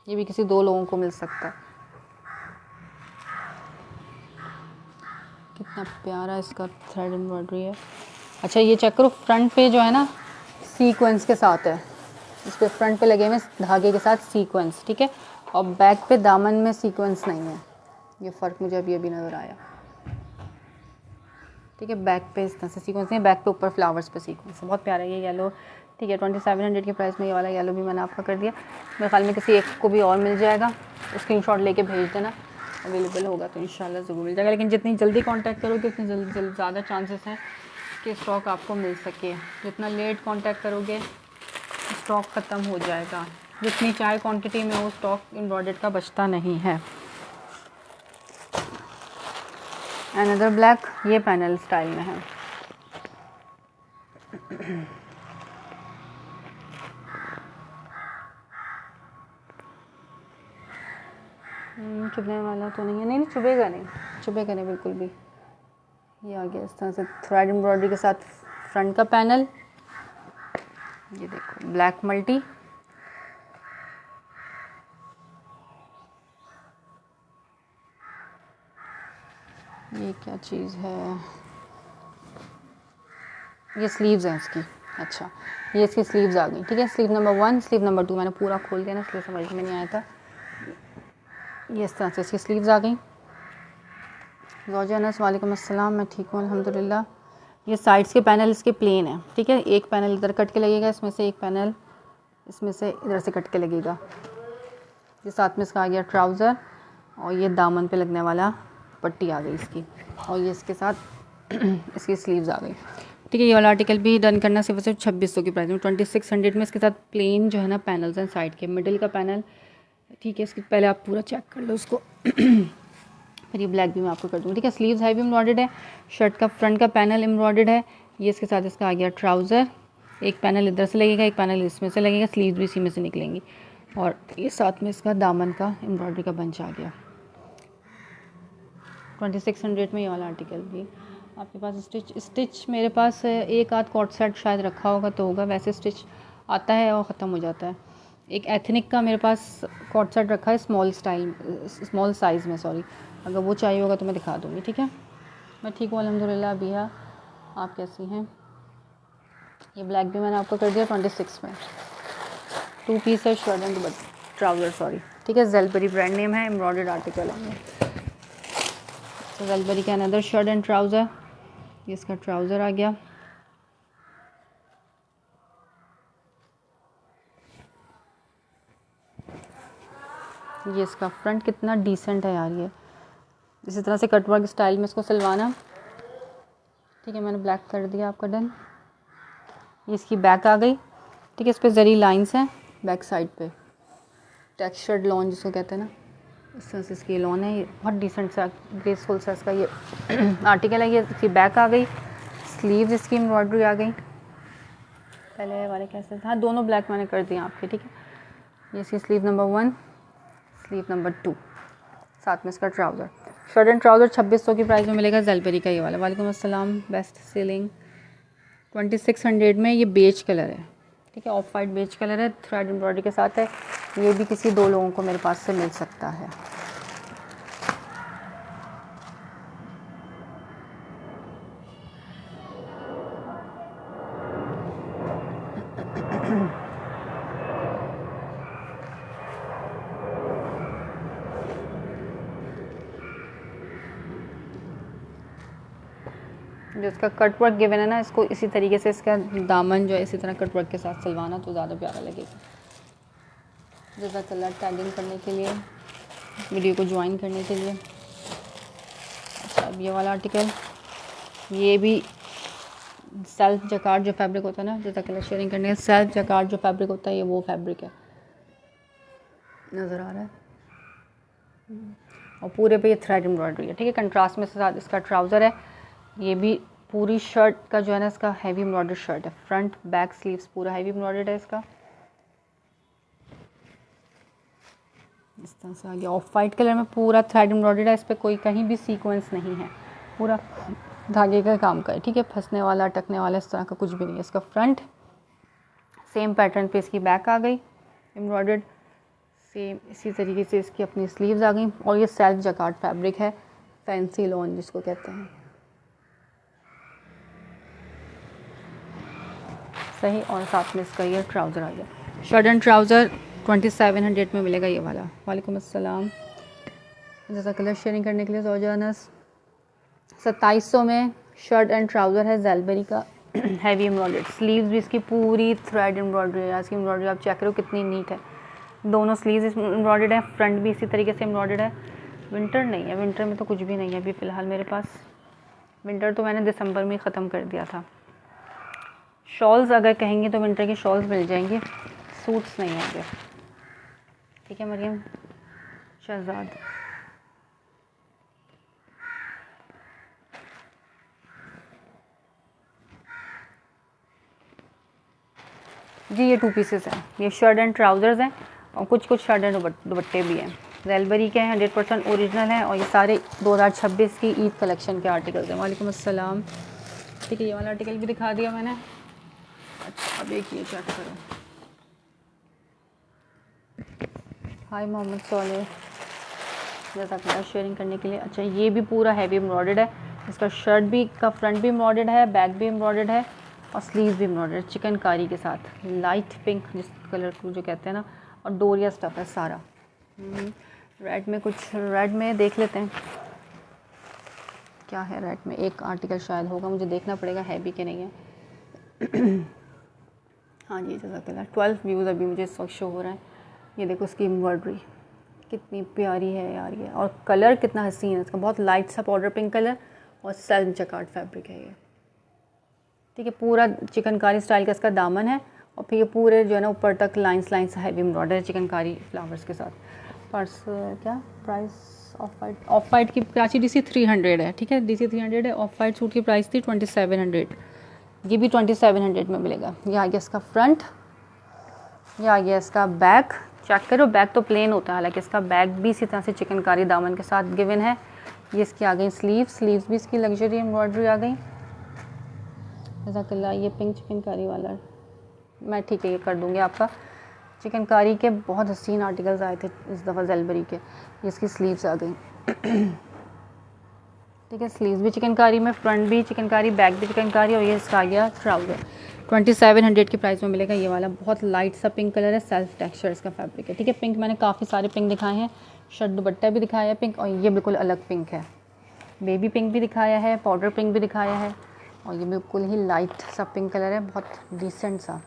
ये भी किसी 2 लोगों को मिल सकता है। कितना प्यारा इसका थ्रेड एम्ब्रॉयडरी है। अच्छा, ये चेक करो, फ्रंट पे जो है ना सीक्वेंस के साथ है, इस पे फ्रंट पे लगे हुए धागे के साथ सीक्वेंस, ठीक है। और बैक पे दामन में सीक्वेंस नहीं है, ये फ़र्क मुझे अभी नज़र आया, ठीक है। बैक पे इस तरह से सीक्वेंस नहीं है, बैक पे ऊपर फ्लावर्स पे सीक्वेंस है। बहुत प्यारा है ये येलो, ठीक है। 2700 के प्राइस में ये वाला येलो भी मैंने आपका कर दिया। मेरे ख्याल में किसी एक को भी और मिल जाएगा, स्क्रीनशॉट लेके भेज देना, अवेलेबल होगा तो इंशाल्लाह ज़रूर मिल जाएगा। लेकिन जितनी जल्दी कांटेक्ट करोगे उतनी जल्दी ज़्यादा चांसेस हैं कि स्टॉक आपको मिल सके। जितना लेट कांटेक्ट करोगे स्टॉक ख़त्म हो जाएगा। जितनी चाहे क्वांटिटी में वो स्टॉक एम्ब्रॉयडर्ड का बचता नहीं है। अनदर ब्लैक, ये पैनल स्टाइल में है। चुभने वाला तो नहीं है, नहीं चुभेगा नहीं, चुभेगा नहीं बिल्कुल भी। ये आ गया इस तरह से थ्रेड एम्ब्रॉयडरी के साथ फ्रंट का पैनल। ये देखो ब्लैक मल्टी, ये क्या चीज़ है, ये स्लीव्स हैं इसकी। अच्छा, ये इसकी स्लीव्स आ गई, ठीक है। स्लीव नंबर 1, स्लीव नंबर 2 मैंने पूरा खोल दिया ना, इसलिए समझ में नहीं आया था। ये इस तरह से इसकी स्लीव्स आ गई। ज़ौजा अनस, वालेकुम अस्सलाम, मैं ठीक हूँ अल्हम्दुलिल्लाह। ये साइड्स के पैनल इसके प्लेन है, ठीक है। एक पैनल इधर कट के लगेगा, इसमें से एक पैनल इसमें से इधर से कट के लगेगा। ये साथ में इसका आ गया ट्राउज़र और ये दामन पे लगने वाला पट्टी आ गई इसकी, और ये इसके साथ इसकी स्लीव्स आ गई, ठीक है। ये वाला आर्टिकल भी डन करना सिर्फ 2600 की प्राइस में। 2600 में इसके साथ प्लेन जो है ना पैनल्स हैं साइड के, मिडिल का पैनल, ठीक है। इसके पहले आप पूरा चेक कर लो उसको फिर ये ब्लैक भी मैं आपको कर दूँगी, ठीक है। स्लीव्स हैवी एम्ब्रॉयडर्ड है, शर्ट का फ्रंट का पैनल एम्ब्रॉयडर्ड है। ये इसके साथ इसका आ गया ट्राउज़र, एक पैनल इधर से लगेगा, एक पैनल इसमें से लगेगा, स्लीव्स भी इसी में से निकलेंगी, और ये साथ में इसका दामन का एम्ब्रॉयडरी का बंच आ गया। 2600 में ये वाला आर्टिकल भी आपके पास। स्टिच मेरे पास एक आध कॉट सेट शायद रखा होगा तो होगा, वैसे स्टिच आता है और ख़त्म हो जाता है। एक एथनिक का मेरे पास कॉट सेट रखा है स्मॉल साइज़ में, सॉरी। अगर वो चाहिए होगा तो मैं दिखा दूँगी, ठीक है। मैं ठीक हूँ अल्हम्दुलिल्लाह। बिया, आप कैसी हैं? ये ब्लैक भी मैंने आपको कर दिया 26 में। 2 पीस है, शर्ट एंड ट्राउज़र, सॉरी, ठीक है। जेलबरी ब्रांड नेम है, एम्ब्रॉयडर्ड आर्टिकल है। तो जेलबरी का अनदर शर्ट एंड ट्राउज़र, ये इसका ट्राउज़र आ गया। ये इसका फ्रंट कितना डिसेंट है यार। ये इसी तरह से कटवर्क स्टाइल में इसको सिलवाना। ठीक है, मैंने ब्लैक कर दिया आपका डन। ये इसकी बैक आ गई। ठीक है, इस पर जरी लाइंस हैं बैक साइड पे, टेक्सचर्ड लॉन जिसको कहते हैं ना, इस तरह से इसकी लॉन है। ये बहुत डिसेंट सा ग्रेसफुल सा इसका ये आर्टिकल है। ये इसकी बैक आ गई। स्लीव्स इसकी एम्ब्रॉयडरी आ गई। पहले वाले कैसे था, दोनों ब्लैक मैंने कर दिए आपके। ठीक है, ये इसकी स्लीव नंबर 1, स्लीव नंबर 2, साथ में इसका ट्राउज़र। शर्ट एंड ट्राउज़र 2600 की प्राइस में मिलेगा, ज़ेलबेरी का ये वाला। वालेकुम अस्सलाम, बेस्ट सेलिंग 2600 में। ये बेज कलर है। ठीक है, ऑफ वाइट बेज कलर है, थ्रेड एम्ब्रॉयडरी के साथ है। ये भी किसी 2 लोगों को मेरे पास से मिल सकता है। जो इसका कट वर्क गिवन है ना, इसको इसी तरीके से इसका दामन जो है इसी तरह कट वर्क के साथ सिलवाना तो ज़्यादा प्यारा लगेगा। जज़ाकल्लाह टैगिंग करने के लिए, वीडियो को ज्वाइन करने के लिए। अच्छा, अब ये वाला आर्टिकल, ये भी सेल्फ जकार्ड जो फैब्रिक होता है ना, जज़ाकल्लाह शेयरिंग करने, सेल्फ जकार्ड जो फैब्रिक होता है ये वो फैब्रिक है, नज़र आ रहा है। और पूरे पे ये थ्रेड एम्ब्रॉयडरी है। ठीक है, कंट्रास्ट में साथ इसका ट्राउज़र है। ये भी पूरी शर्ट का जो है ना, इसका हैवी एम्ब्रॉयडर्ड शर्ट है। फ्रंट बैक स्लीव्स पूरा हैवी एम्ब्रॉयडर्ड है इसका। इस तरह से आ गया। ऑफ वाइट कलर में पूरा थ्रेड एम्ब्रॉयडर्ड है। इस पर कोई कहीं भी सीक्वेंस नहीं है, पूरा धागे का काम का है। ठीक है, फंसने वाला अटकने वाला इस तरह का कुछ भी नहीं है। इसका फ्रंट सेम पैटर्न पे इसकी बैक आ गई एम्ब्रॉयडर्ड, सेम इसी तरीके से इसकी अपनी स्लीव्स आ गई। और ये सेल्फ जकार्ड फैब्रिक है, फैंसी लॉन जिसको कहते हैं, सही। और साथ में इसका ये ट्राउज़र आ गया। शर्ट एंड ट्राउज़र 2700 में मिलेगा ये वाला। वालेकुम अस्सलाम, जज़ाकल्लाह शेयरिंग करने के लिए ज़ौजानस। 2700 में शर्ट एंड ट्राउज़र है ज़ेलबेरी का, हैवी एम्ब्रॉयडर्ड। स्लीव्स भी इसकी पूरी थ्रेड एम्ब्रॉयडरी है। इसकी एम्ब्रॉयडरी आप चेक करो कितनी नीट है। दोनों स्लीव्स एम्ब्रॉयडर्ड है, फ्रंट भी इसी तरीके से एम्ब्रॉयडर्ड है। विंटर नहीं है, विंटर में तो कुछ भी नहीं है अभी फ़िलहाल मेरे पास। विंटर तो मैंने दिसंबर में ही ख़त्म कर दिया था। शॉल्स अगर कहेंगे तो विंटर की शॉल्स मिल जाएंगी, सूट्स नहीं होंगे। ठीक है मरियम शहजाद। जी ये 2 पीसेस हैं। ये शर्ट एंड ट्राउज़र्स हैं और कुछ शर्ट एंड दुपट्टे भी हैं। ज़ेलबेरी के हैं, 100% ओरिजिनल हैं और ये सारे 2026 की ईद कलेक्शन के आर्टिकल्स हैं। वालेकुम अस्सलाम। ठीक है, ये वाला आर्टिकल भी दिखा दिया मैंने। अच्छा, अब एक ये चेक करो। हाय मोहम्मद सोले, जज़ाकल्लाह शेयरिंग करने के लिए। अच्छा, ये भी पूरा हैवी एम्ब्रॉयडर्ड है। इसका शर्ट भी का फ्रंट भी एम्ब्रॉयडर्ड है, बैक भी एम्ब्रॉयडर्ड है और स्लीव भी एम्ब्रॉयडर्ड, चिकनकारी के साथ। लाइट पिंक जिस कलर को जो कहते हैं ना, और डोरिया स्टफ है सारा। रेड में कुछ, रेड में देख लेते हैं क्या है। रेड में एक आर्टिकल शायद होगा, मुझे देखना पड़ेगा है भी कि नहीं है। हाँ जी जज़ाकल्लाह। 12 व्यूज़ अभी मुझे इस वक्त शो हो रहा है। ये देखो इसकी एम्ब्रॉयडरी कितनी प्यारी है यार ये, और कलर कितना हसीन है इसका, बहुत लाइट सा पाउडर पिंक कलर और सेल्फ जकार्ड फैब्रिक है ये। ठीक है, पूरा चिकनकारी स्टाइल का इसका दामन है और फिर ये पूरे जो है ना ऊपर तक lines heavy embroidery chikankari flowers के साथ। पर्स क्या प्राइस ऑफ वाइट की कराची DC 300 है। ठीक है, DC 300 है। ऑफ वाइट सूट की प्राइस थी 2700, ये भी 2700 में मिलेगा। ये आ गया इसका फ्रंट, ये आ गया इसका बैक। चेक करो, बैक तो प्लेन होता है, हालांकि इसका बैक भी इसी तरह से चिकनकारी दामन के साथ गिवन है। ये इसकी आ गई स्लीव्स भी इसकी लग्जरी एम्ब्रॉयडरी आ गई। जज़ाकल्लाह। ये पिंक चिकनकारी वाला मैं ठीक है ये कर दूँगी आपका। चिकनकारी के बहुत हसीन आर्टिकल्स आए थे इस दफ़ा ज़ेलबेरी के। ये इसकी स्लीव्स आ गई। ठीक है, स्लीव्स भी चिकनकारी में, फ्रंट भी चिकनकारी, बैक भी चिकनकारी और ये इसका आ गया ट्राउज़र। 2700 की प्राइस में मिलेगा ये वाला। बहुत लाइट सा पिंक कलर है, सेल्फ टेक्सचर इसका फैब्रिक है। ठीक है, पिंक मैंने काफ़ी सारे पिंक दिखाए हैं, शर्ट दुपट्टा भी दिखाया है पिंक, और ये बिल्कुल अलग पिंक है। बेबी पिंक भी दिखाया है, पाउडर पिंक भी दिखाया है और ये बिल्कुल ही लाइट सा पिंक कलर है, बहुत डिसेंट सा।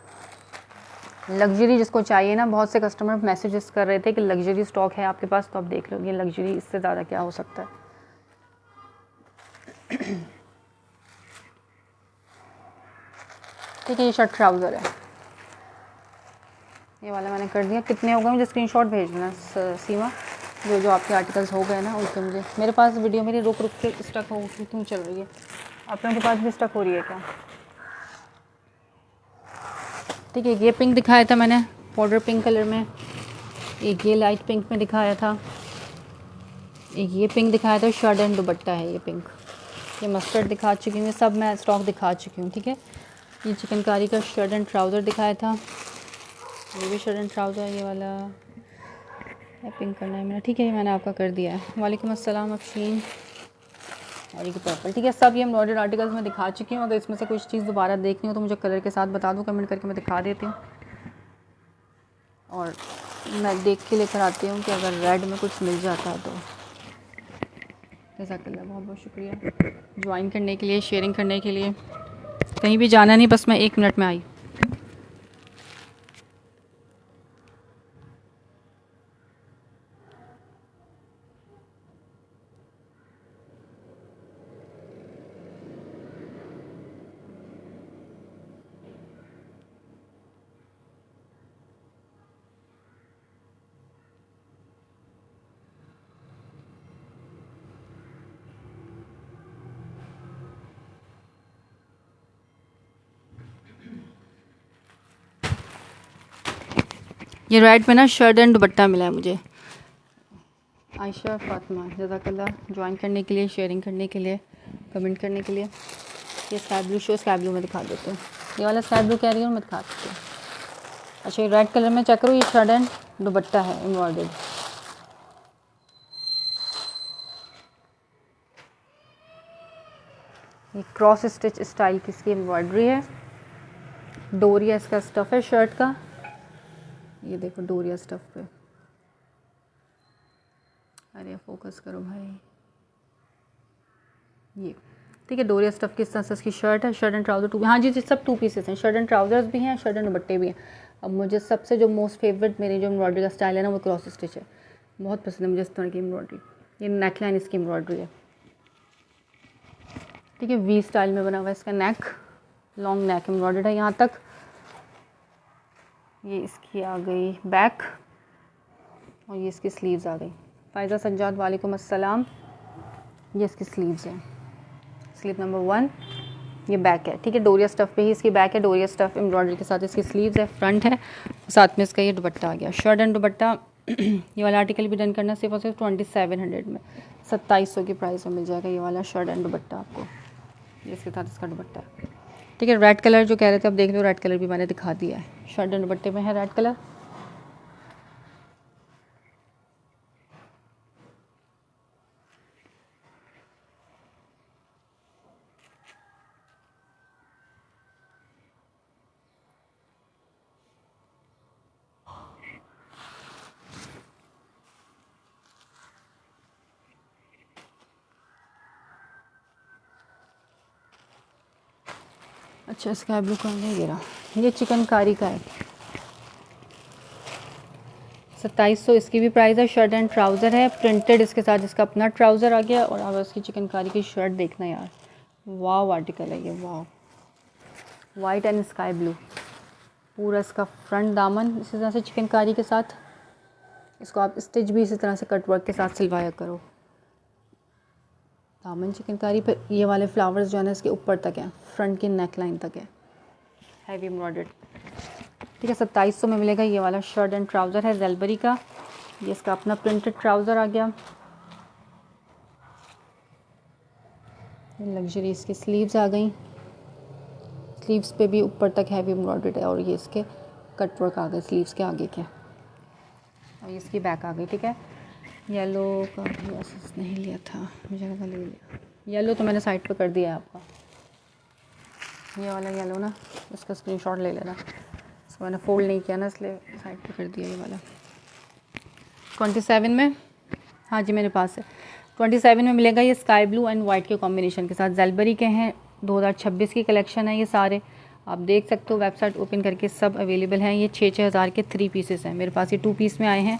लग्जरी जिसको चाहिए ना, बहुत से कस्टमर मैसेजेस कर रहे थे कि लग्जरी स्टॉक है आपके पास, तो आप देख लो ये लग्जरी, इससे ज़्यादा क्या हो सकता है। ठीक है, ये शर्ट ट्राउज़र है, ये वाला मैंने कर दिया। कितने हो गए मुझे स्क्रीनशॉट भेज देना सीमा, जो जो आपके आर्टिकल्स हो गए ना उनके मुझे। मेरे पास वीडियो मेरी रुक रुक के स्टक हो क्यों चल रही है, आप लोगों के पास भी स्टक हो रही है क्या? ठीक है, ये पिंक दिखाया था मैंने पाउडर पिंक कलर में, एक ये लाइट पिंक में दिखाया था, एक ये पिंक दिखाया था, शर्ट एंड दुपट्टा है ये पिंक, ये मस्टर्ड दिखा चुकी हूँ, सब मैं स्टॉक दिखा चुकी हूँ। ठीक है, ये चिकनकारी का शर्ट एंड ट्राउज़र दिखाया था, ये भी शर्ट एंड ट्राउज़र, ये वाला या पिंक करना है मेरा। ठीक है, ये मैंने आपका कर दिया है। वालेकुम अस्सलाम अफशीन, और ये पर्पल। ठीक है, सब ये एम्ब्रॉयडर्ड आर्टिकल्स मैं दिखा चुकी हूँ। अगर इसमें से कुछ चीज़ दोबारा देखनी हो तो मुझे कलर के साथ बता दो, कमेंट करके मैं दिखा देती हूँ, और मैं देख के लेकर आती हूँ कि अगर रेड में कुछ मिल जाता है तो। जज़ाकल्लाह, बहुत बहुत शुक्रिया ज्वाइन करने के लिए, शेयरिंग करने के लिए। कहीं भी जाना नहीं, बस मैं 1 मिनट में आई। ये रेड में ना शर्ट एंड दुपट्टा मिला है मुझे। आयशा फातिमा, जज़ाकल्लाह ज्वाइन करने के लिए, शेयरिंग करने के लिए, कमेंट करने के लिए। ये sky blue show, sky blue में दिखा देते हैं, ये वाला स्काई ब्लू कह रही हूँ मैं, दिखा देती हूँ। अच्छा, ये रेड कलर में चेक करो, ये शर्ट एंड दुपट्टा है एम्ब्रॉयडर्ड। ये क्रॉस स्टिच स्टाइल की इसकी एम्ब्रॉयडरी है, डोरिया इसका स्टफ़ है शर्ट का, ये देखो डोरिया स्टफ़ पे। अरे फोकस करो भाई, ये ठीक है, डोरिया स्टफ़ की इस तरह से इसकी शर्ट है, शर्ट एंड ट्राउज़र 2। हाँ जी, सब 2 पीसेस हैं, शर्ट एंड ट्राउज़र्स भी हैं, शर्ट एंड दुपट्टे भी हैं। अब मुझे सबसे जो मोस्ट फेवरेट मेरी जो एम्ब्रॉयडरी का स्टाइल है ना, वो क्रॉस स्टिच है, बहुत पसंद है मुझे इस तरह की एम्ब्रॉयडरी। ये नेक लाइन इसकी एम्ब्रॉयडरी है। ठीक है, वी स्टाइल में बना हुआ है इसका नेक, लॉन्ग नेक एम्ब्रॉयडर्ड है यहाँ तक। ये इसकी आ गई बैक, और ये इसकी स्लीव्स आ गई। फ़ायज़ा सज्जाद, वालेकुम अस्सलाम। ये इसकी स्लीव्स हैं, स्लीव नंबर 1, ये बैक है। ठीक है, डोरिया स्टफ़ पे ही इसकी बैक है, डोरिया स्टफ़ एम्ब्रॉयडरी के साथ इसकी स्लीव्स है, फ्रंट है, साथ में इसका ये दुपट्टा आ गया, शर्ट एंड दुपट्टा। ये वाला आर्टिकल भी डन करना सिर्फ और सिर्फ 2700 में, 2700 की प्राइस में मिल जाएगा ये वाला शर्ट एंड दुपट्टा आपको, ये इसके साथ इसका दुपट्टा है। ठीक है, रेड कलर जो कह रहे थे अब देख लो, रेड कलर भी मैंने दिखा दिया है, शर्ट एंड दुपट्टे में है रेड कलर। अच्छा, स्काई ब्लू का नहीं गिरा, ये चिकनकारी का है, 2700 इसकी भी प्राइस है। शर्ट एंड ट्राउज़र है प्रिंटेड, इसके साथ इसका अपना ट्राउज़र आ गया। और अब इसकी चिकनकारी की शर्ट देखना यार, वाव आर्टिकल है ये, वाव, वाइट एंड स्काई ब्लू, पूरा इसका फ्रंट दामन इसी तरह से चिकनकारी के साथ, इसको आप स्टिच भी इसी तरह से कट वर्क के साथ सिलवाया करो। दामन चिकनकारी पर ये वाले फ्लावर्स जो है ना इसके ऊपर तक हैं, फ्रंट की नेक लाइन तक है, हैवी एम्ब्रॉयडर्ड। ठीक है, 2700 में मिलेगा ये वाला शर्ट एंड ट्राउज़र है जेलबरी का, ये इसका अपना प्रिंटेड ट्राउज़र आ गया। लग्जरी इसकी स्लीव्स आ गई, स्लीव्स पे भी ऊपर तक हैवी एम्ब्रॉयडर्ड है, और ये इसके कट वर्क आ गए स्लीव्स के आगे के, और ये इसकी बैक आ गई। ठीक है, येलो का भी ऐसा नहीं लिया था, मुझे लगा ले लिया, येलो तो मैंने साइड पे कर दिया है आपका, ये वाला येलो ना, इसका स्क्रीनशॉट ले लेना, इसको मैंने फोल्ड नहीं किया ना इसलिए साइड पे कर दिया। ये वाला 27 में, हाँ जी मेरे पास है, 27 में मिलेगा ये स्काई ब्लू एंड वाइट के कॉम्बिनेशन के साथ, जेलबरी के हैं, 2026 की कलेक्शन है ये सारे, आप देख सकते हो वेबसाइट ओपन करके, सब अवेलेबल हैं। ये 6-6 हज़ार के 3 पीसेस हैं मेरे पास। ये 2 पीस में आए हैं,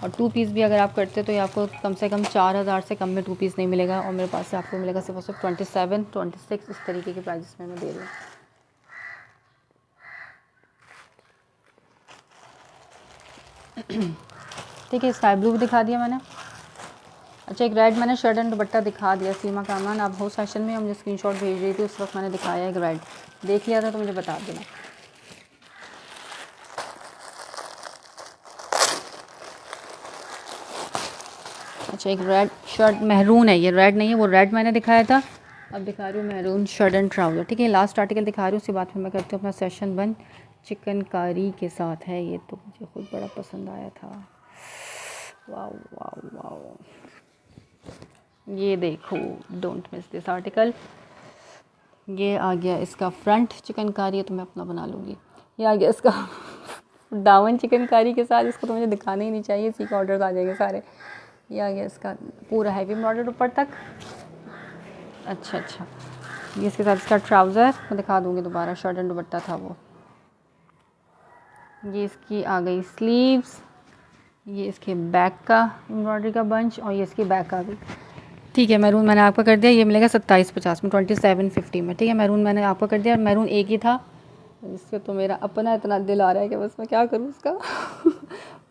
और 2 पीस भी अगर आप करते हो तो ये आपको कम से कम 4,000 से कम में 2 पीस नहीं मिलेगा। और मेरे पास से आपको मिलेगा सिर्फ और सिर्फ 27, 26 इस तरीके के प्राइजेस में मैं दे रही हूँ। ठीक है, स्काई ब्लू भी दिखा दिया मैंने। अच्छा, एक रेड मैंने शर्ट एंड दुपट्टा दिखा दिया। सीमा कामरान, आप हो सेशन में, मुझे स्क्रीनशॉट भेज रही थी, उस वक्त मैंने दिखाया एक रेड। देख लिया था तो मुझे बता देना। अच्छा, एक रेड शर्ट, महरून है ये, रेड नहीं है, वो रेड मैंने दिखाया था। अब दिखा रही हूँ महरून शर्ट एंड ट्राउज़र। ठीक है, लास्ट आर्टिकल दिखा रही हूँ, उसके बाद फिर मैं करती हूँ अपना सेशन बंद। चिकनकारी के साथ है ये, तो मुझे खुद बड़ा पसंद आया था। वाओ वाओ वाओ, ये देखो, डोंट मिस दिस आर्टिकल। ये आ गया इसका फ्रंट चिकनकारी है, तो मैं अपना बना लूँगी। ये आ गया इसका दामन चिकनकारी के साथ, इसको तो मुझे दिखाना ही नहीं चाहिए, इसी के ऑर्डर आ जाएंगे सारे। ये आ गया इसका पूरा हैवी एम्ब्रॉयडर्ड ऊपर तक। अच्छा, ये इसके साथ इसका ट्राउज़र मैं दिखा दूँगी दोबारा, शर्ट एंड दुपट्टा था वो। ये इसकी आ गई स्लीव्स, ये इसके बैक का एम्ब्रॉयडरी का बंच, और ये इसकी बैक आ गई। ठीक है, मैरून मैंने आपका कर दिया, ये मिलेगा 2750 में, 2750 में। ठीक है, मैरून मैंने आपका कर दिया, और मैरून एक ही था, इससे तो मेरा अपना इतना दिल आ रहा है कि बस मैं क्या करूँ उसका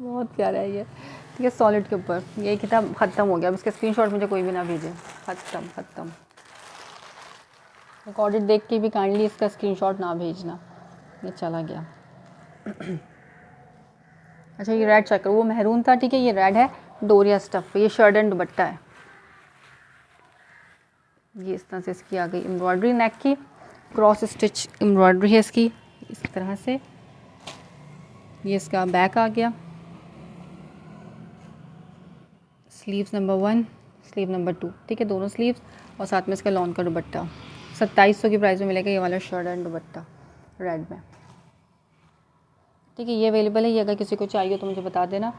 बहुत प्यारा है ये। ठीक है, सॉलिड के ऊपर ये किताब ख़त्म हो गया, अब इसके स्क्रीनशॉट मुझे कोई भी ना भेजे। ख़त्म। रिकॉर्डेड देख के भी काइंडली इसका स्क्रीनशॉट ना भेजना, ये चला गया। अच्छा, ये रेड चेक करो, वो महरून था। ठीक है, ये रेड है, डोरिया स्टफ़, ये शर्ट एंड दुपट्टा है। ये इस तरह से इसकी आ गई एम्ब्रॉयडरी, नेक की क्रॉस स्टिच एम्ब्रॉयडरी है इसकी, इस तरह से। ये इसका बैक आ गया, स्लीव्स नंबर 1, स्लीव नंबर 2। ठीक है, दोनों स्लीव्स, और साथ में इसका लॉन का दुपट्टा। 2700 की प्राइस में मिलेगा ये वाला शर्ट एंड दुपट्टा रेड में। ठीक है, ये अवेलेबल है, ये अगर किसी को चाहिए तो मुझे बता देना।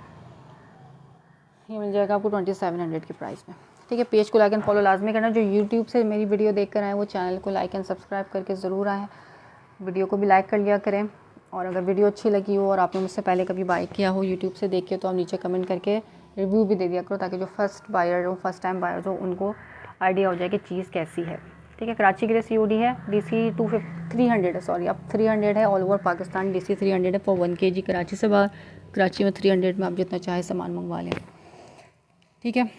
ये मिल जाएगा आपको 2700 की प्राइस में। ठीक है, पेज को लाइक एंड फॉलो लाजमी करना। जो यूट्यूब से मेरी वीडियो देख कर आए वो चैनल को लाइक एंड सब्सक्राइब करके ज़रूर आएँ। वीडियो को भी लाइक कर लिया करें, और अगर वीडियो अच्छी लगी हो और आपने मुझसे पहले कभी बाय किया हो यूट्यूब से देख के, तो आप नीचे कमेंट करके रिव्यू भी दे दिया करो, ताकि जो फर्स्ट बायर हो, फर्स्ट टाइम बायर्स हो, उनको आइडिया हो जाए कि चीज़ कैसी है। ठीक है, कराची के लिए COD है, DC 300 है, सॉरी अब 300 है, ऑल ओवर पाकिस्तान DC 300 है फॉर 1 kg। कराची से बाहर, कराची में 300 में आप जितना चाहे सामान मंगवा लें। ठीक है,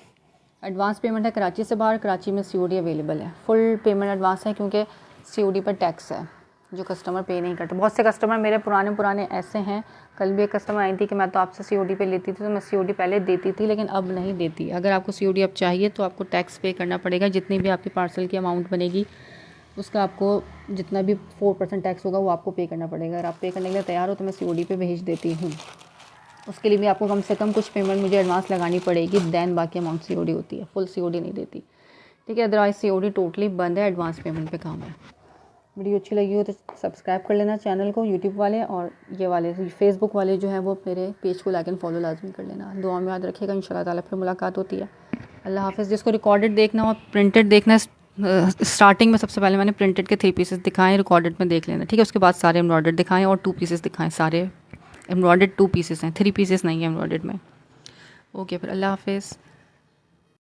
एडवांस पेमेंट है कराची से बाहर, कराची में COD अवेलेबल है। फुल पेमेंट एडवांस है, क्योंकि COD पर टैक्स है जो कस्टमर पे नहीं करते। बहुत से कस्टमर मेरे पुराने ऐसे हैं। कल भी एक कस्टमर आई थी कि मैं तो आपसे COD पे लेती थी, तो मैं COD पहले देती थी, लेकिन अब नहीं देती। अगर आपको COD अब चाहिए तो आपको टैक्स पे करना पड़ेगा। जितनी भी आपकी पार्सल की अमाउंट बनेगी, उसका आपको जितना भी 4% टैक्स होगा वो आपको पे करना पड़ेगा। अगर आप पे करने के लिए तैयार हो तो मैं COD पे भेज देती हूँ। उसके लिए भी आपको कम से कम कुछ पेमेंट मुझे एडवांस लगानी पड़ेगी, दैन बाकी अमाउंट COD होती है। फुल COD नहीं देती। ठीक है, अदरवाइज़ COD टोटली बंद है, एडवांस पेमेंट पे काम है। वीडियो अच्छी लगी हो तो सब्सक्राइब कर लेना चैनल को, यूट्यूब वाले, और ये वाले फेसबुक वाले जो हैं वो मेरे पेज को लाइक एंड फॉलो लाजमी कर लेना। दुआ में याद रखिएगा, इंशाल्लाह ताला फिर मुलाकात होती है। अल्लाह हाफ़िज़। जिसको रिकॉर्डेड देखना और प्रिंटेड देखना, स्टार्टिंग में सबसे पहले मैंने प्रिंटेड के 3 पीसेस दिखाएं, रिकॉर्डेड में देख लेना। ठीक है, उसके बाद सारे एम्ब्रॉयडर्ड दिखाएं, और 2 पीसेस दिखाएं। सारे एम्ब्रॉयडर्ड 2 पीसेस हैं, 3 पीसेस नहीं है एम्ब्रॉयडर्ड में। ओके, फिर अल्लाह हाफ़िज़।